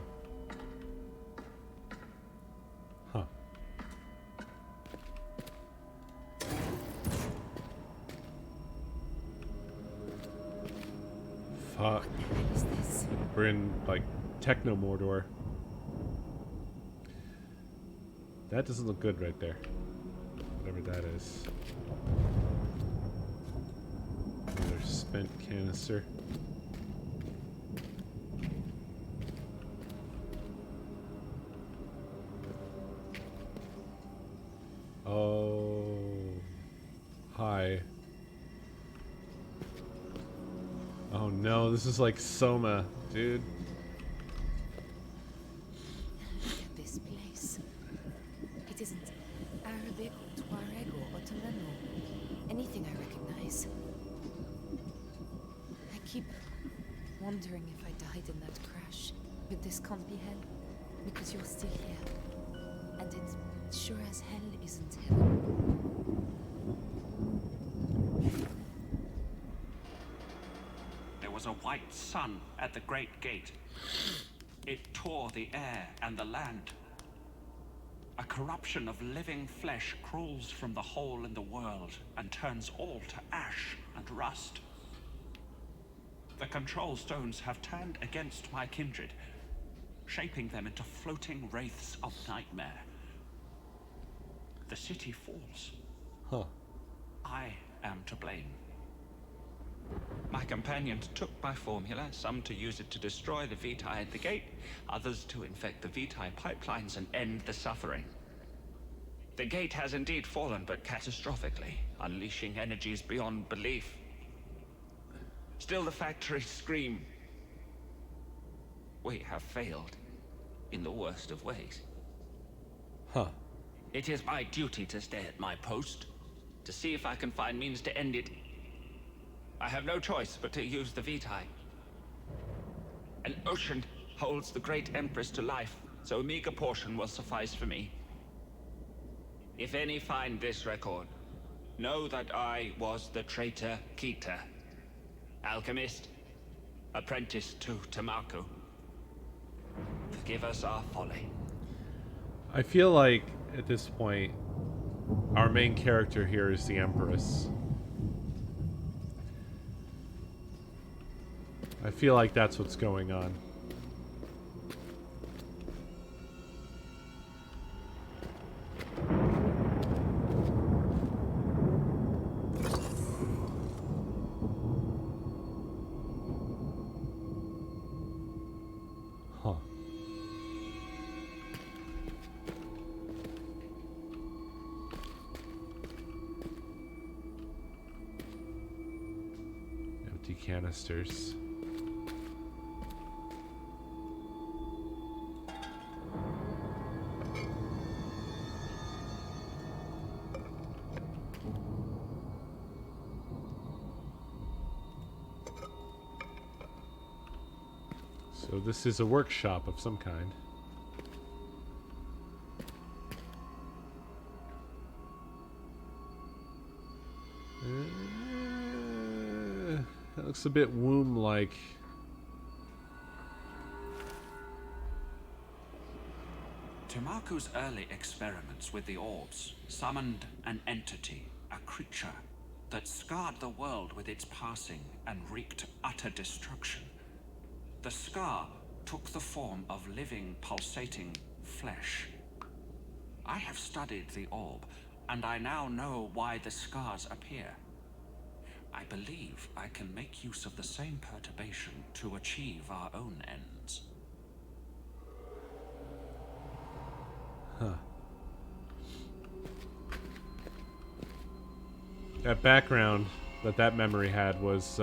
Huh. Fuck. We're in, like, Techno Mordor. That doesn't look good right there. Whatever that is. Another spent canister. Oh no, this is like Soma, dude. Look at this place. It isn't Arabic or Tuareg or Ottoman or anything I recognize. I keep wondering if I died in that crash. But this can't be hell, because you're still here. And it sure as hell isn't heaven. There was a white sun at the great gate. It tore the air and the land. A corruption of living flesh crawls from the hole in the world and turns all to ash and rust. The control stones have turned against my kindred, shaping them into floating wraiths of nightmare. The city falls. Huh. I am to blame. My companions took my formula, some to use it to destroy the Vitae at the gate, others to infect the Vitae pipelines and end the suffering. The gate has indeed fallen, but catastrophically, unleashing energies beyond belief. Still the factories scream. We have failed, in the worst of ways. Huh. It is my duty to stay at my post, to see if I can find means to end it. I have no choice but to use the Vitae. An ocean holds the great Empress to life, so a meager portion will suffice for me. If any find this record, know that I was the traitor Kita, alchemist, apprentice to Tamaku. Forgive us our folly. I feel like at this point, our main character here is the Empress. I feel like that's what's going on. Huh. Empty canisters. So this is a workshop of some kind. That looks a bit womb-like. Tamaku's early experiments with the orbs summoned an entity, a creature, that scarred the world with its passing and wreaked utter destruction. The scar took the form of living, pulsating flesh. I have studied the orb, and I now know why the scars appear. I believe I can make use of the same perturbation to achieve our own ends. Huh. That background that memory had was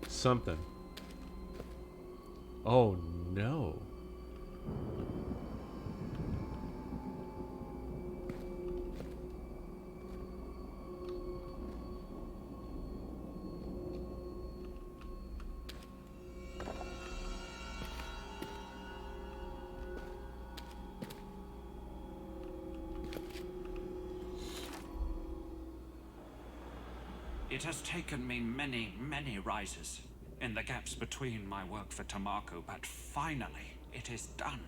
something. Oh no. It has taken me many, many rises in the gaps between my work for Tamaku, but finally it is done.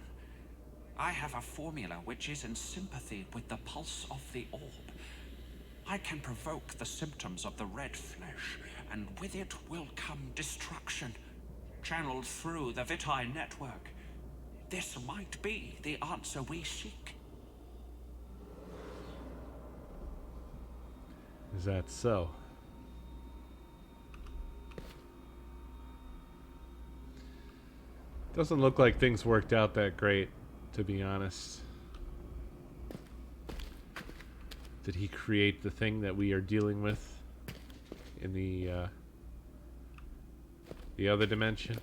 I have a formula which is in sympathy with the pulse of the orb. I can provoke the symptoms of the red flesh, and with it will come destruction, channeled through the Vitae network. This might be the answer we seek. Is that so? Doesn't look like things worked out that great, to be honest. Did he create the thing that we are dealing with in the The other dimension.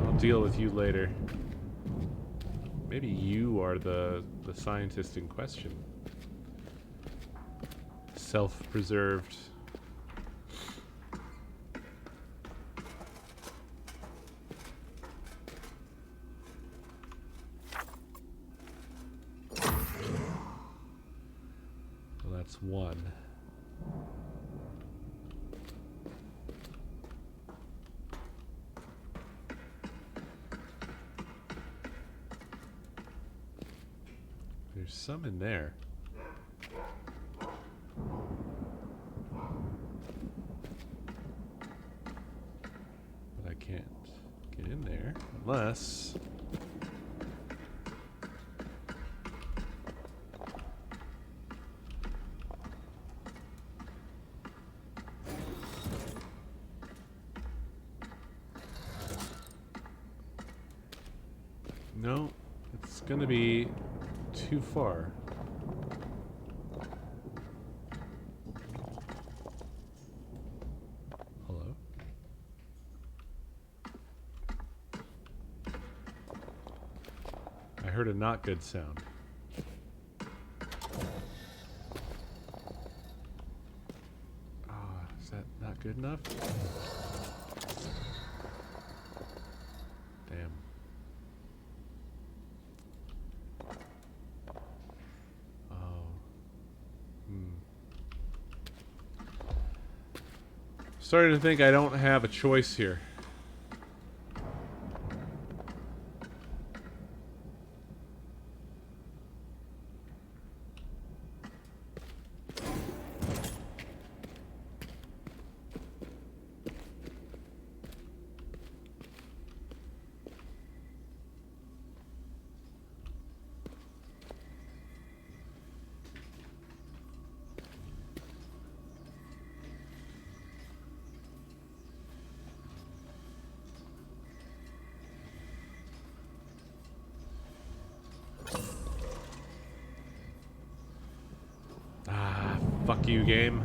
I'll deal with you later. Maybe you are the scientist in question. Self-preserved. Well, that's one. There's some in there. But I can't get in there unless... No, it's gonna be too far. Hello? I heard a not good sound. Ah, is that not good enough? Damn. Starting to think I don't have a choice here. Fuck you, game.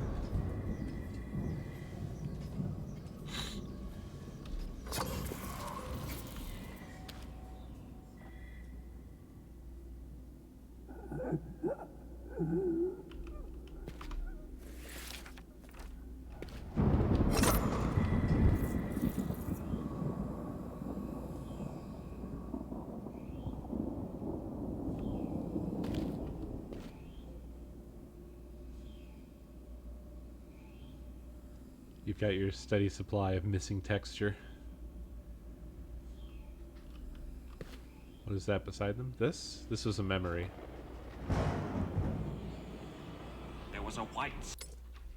You've got your steady supply of missing texture. What is that beside them? This? This was a memory. There was a white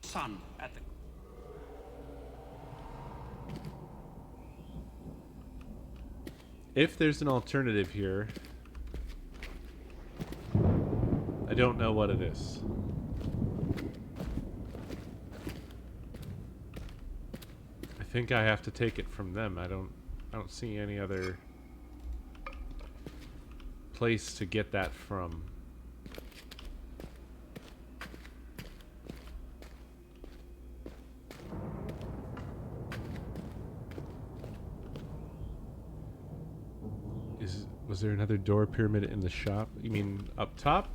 sun at the... If there's an alternative here, I don't know what it is. I think I have to take it from them. I don't see any other place to get that from. Was there another door pyramid in the shop? You mean up top?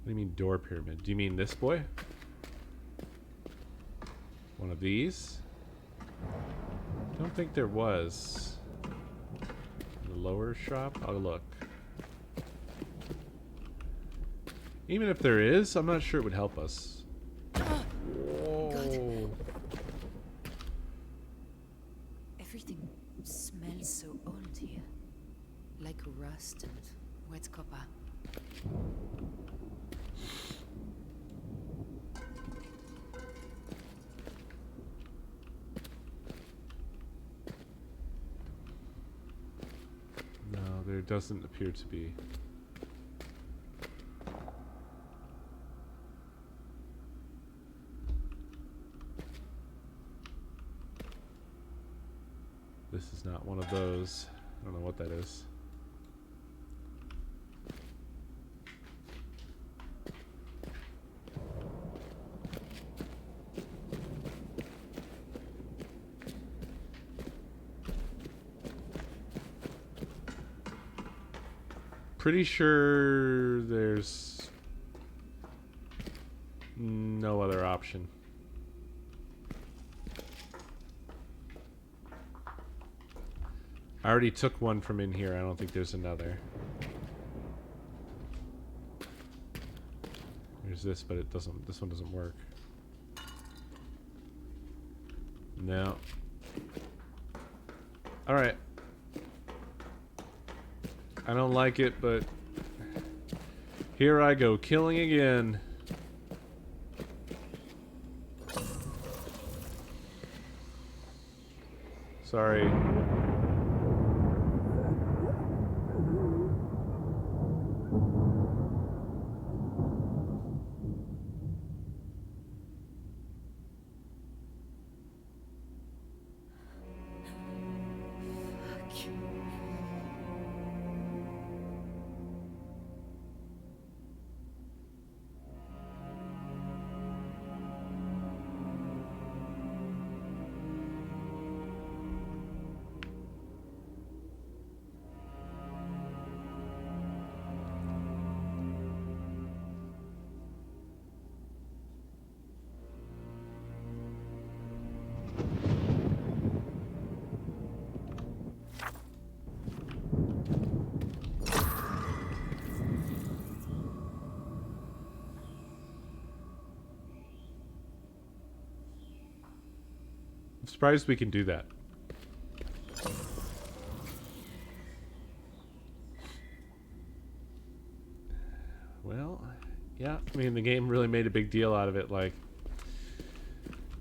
What do you mean door pyramid? Do you mean this boy? One of these? I don't think there was. In the lower shop? I'll look. Even if there is, I'm not sure it would help us. Whoa. Everything smells so old here. Like rust and wet copper. No, there doesn't appear to be. This is not one of those. don't know what that is. Pretty sure there's no other option. I already took one from in here. I don't think there's another. There's this, but it doesn't. This one doesn't work. No. All right. I don't like it, but here I go, killing again. Sorry. I'm surprised we can do that. Well, yeah, I mean, the game really made a big deal out of it, like,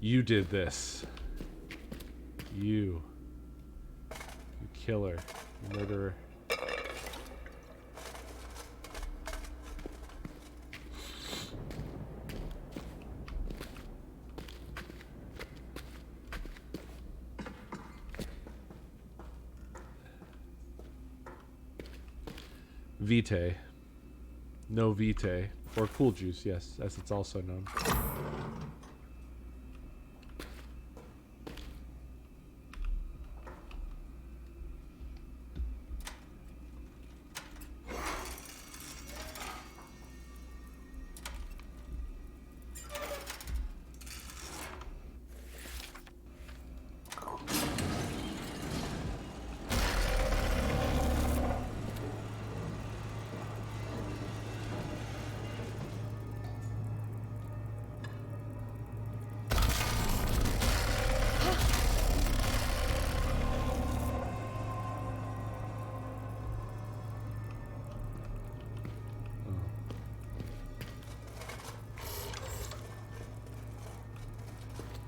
you did this. You killer. You murderer. Vitae. No Vitae. Or Cool Juice, yes, as it's also known.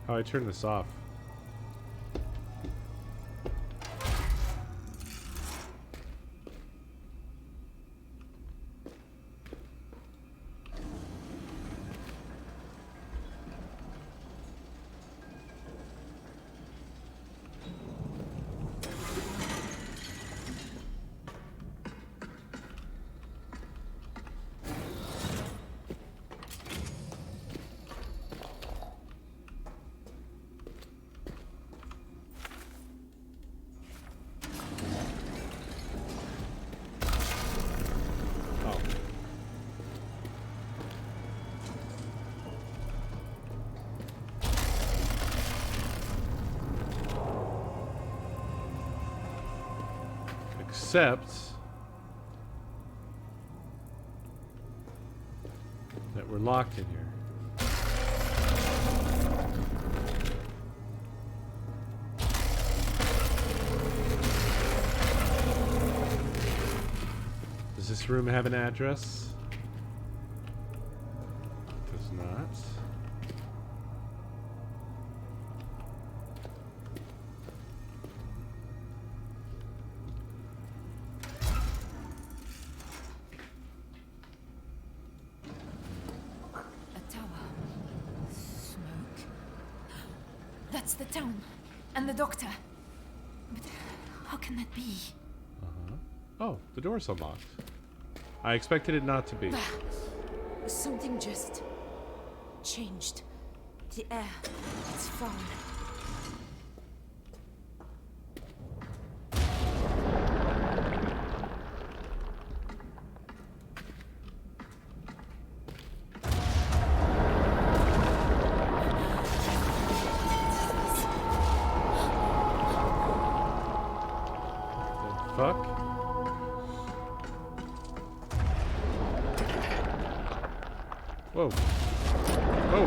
How do I turn this off? Except that we're locked in here. Does this room have an address? It does not. That's the town. And the doctor. But how can that be? Oh, the door's unlocked. I expected it not to be. Something just changed. The air, it's foul. Fuck. Whoa. Whoa.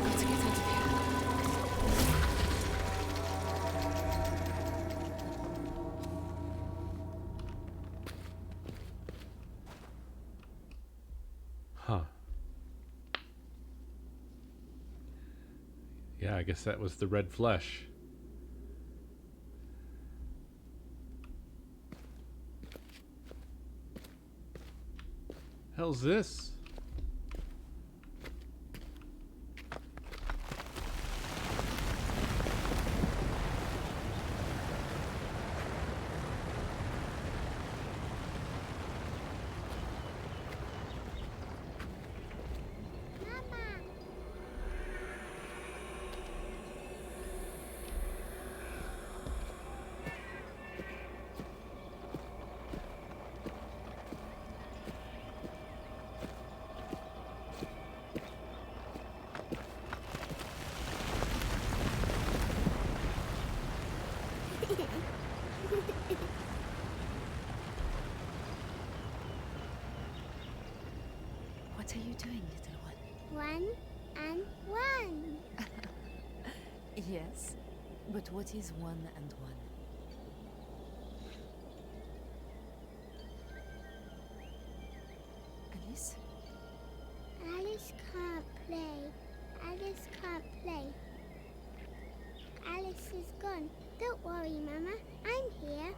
Got to get out of here. Huh. Yeah, I guess that was the red flesh. Hell's this? What are you doing, little one? One and one. Yes, but what is one and one? Alice? Alice can't play. Alice can't play. Alice is gone. Don't worry, Mama. I'm here.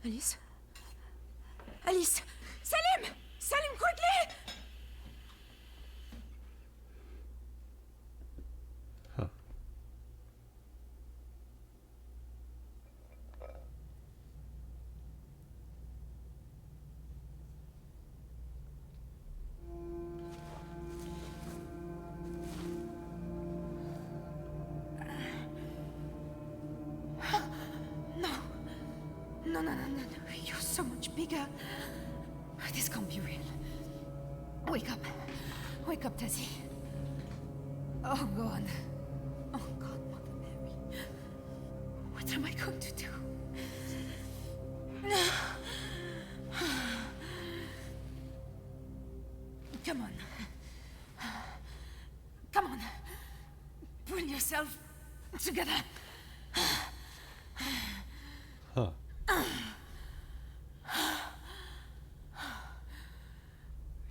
Alice? Alice! Salim! Salim, quickly! Huh. No, no, no, no, no. You're so much bigger. This can't be real. Wake up. Wake up, Tessie. Oh, God. Oh, God, Mother Mary. What am I going to do? Come on. Come on. Pull yourself together. Huh.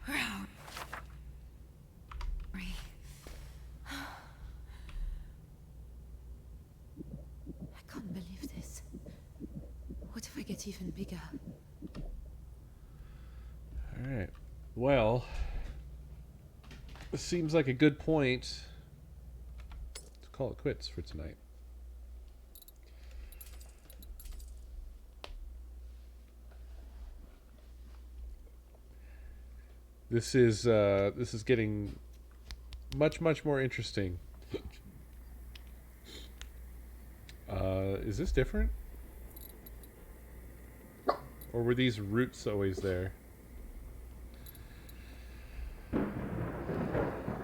We're out. I can't believe this. What if I get even bigger? Alright. Well, this seems like a good point to call it quits for tonight. This is getting much more interesting. Is this different? Or were these roots always there?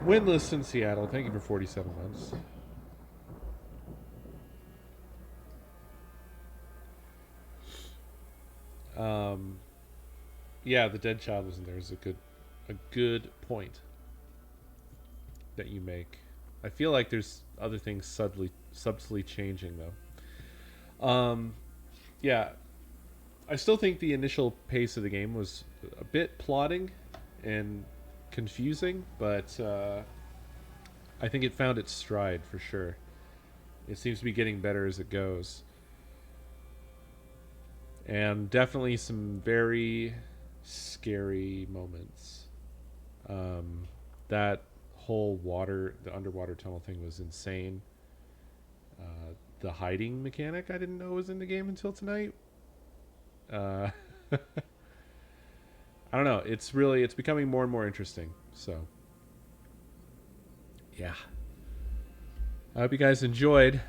Winless in Seattle. Thank you for 47 months. Yeah, the dead child wasn't there. Is a good point that you make. I feel like there's other things subtly changing though. Yeah, I still think the initial pace of the game was a bit plodding and confusing, but I think it found its stride for sure. It seems to be getting better as it goes. And definitely some very scary moments. That whole the underwater tunnel thing was insane. The hiding mechanic I didn't know was in the game until tonight. I don't know. It's becoming more and more interesting. So, yeah. I hope you guys enjoyed.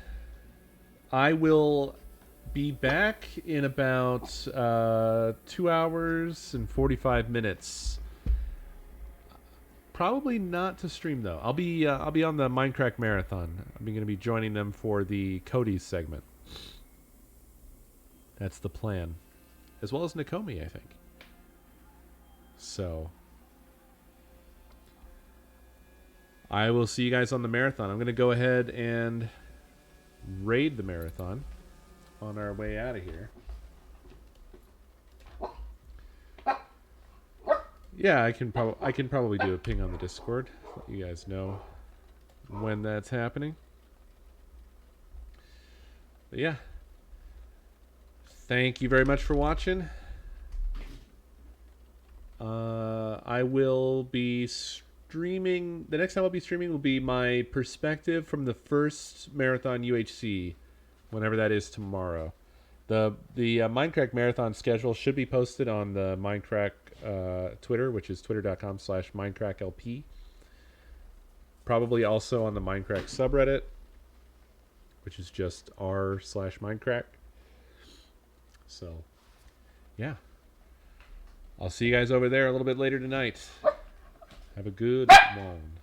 I will be back in about 2 hours and 45 minutes. Probably not to stream though. I'll be on the Minecraft marathon. I'm going to be joining them for the Cody's segment. That's the plan, as well as Nakomi, I think. So I will see you guys on the marathon. I'm going to go ahead and raid the marathon on our way out of here. Yeah, I can probably do a ping on the Discord. Let you guys know when that's happening. But yeah. Thank you very much for watching. I will be streaming. The next time I'll be streaming will be my perspective from the first marathon UHC, whenever that is tomorrow. The Minecraft marathon schedule should be posted on the Minecraft Twitter, which is twitter.com/MinecraftLP. Probably also on the Minecraft subreddit, which is just r/Minecraft. So, yeah. I'll see you guys over there a little bit later tonight. Have a good one.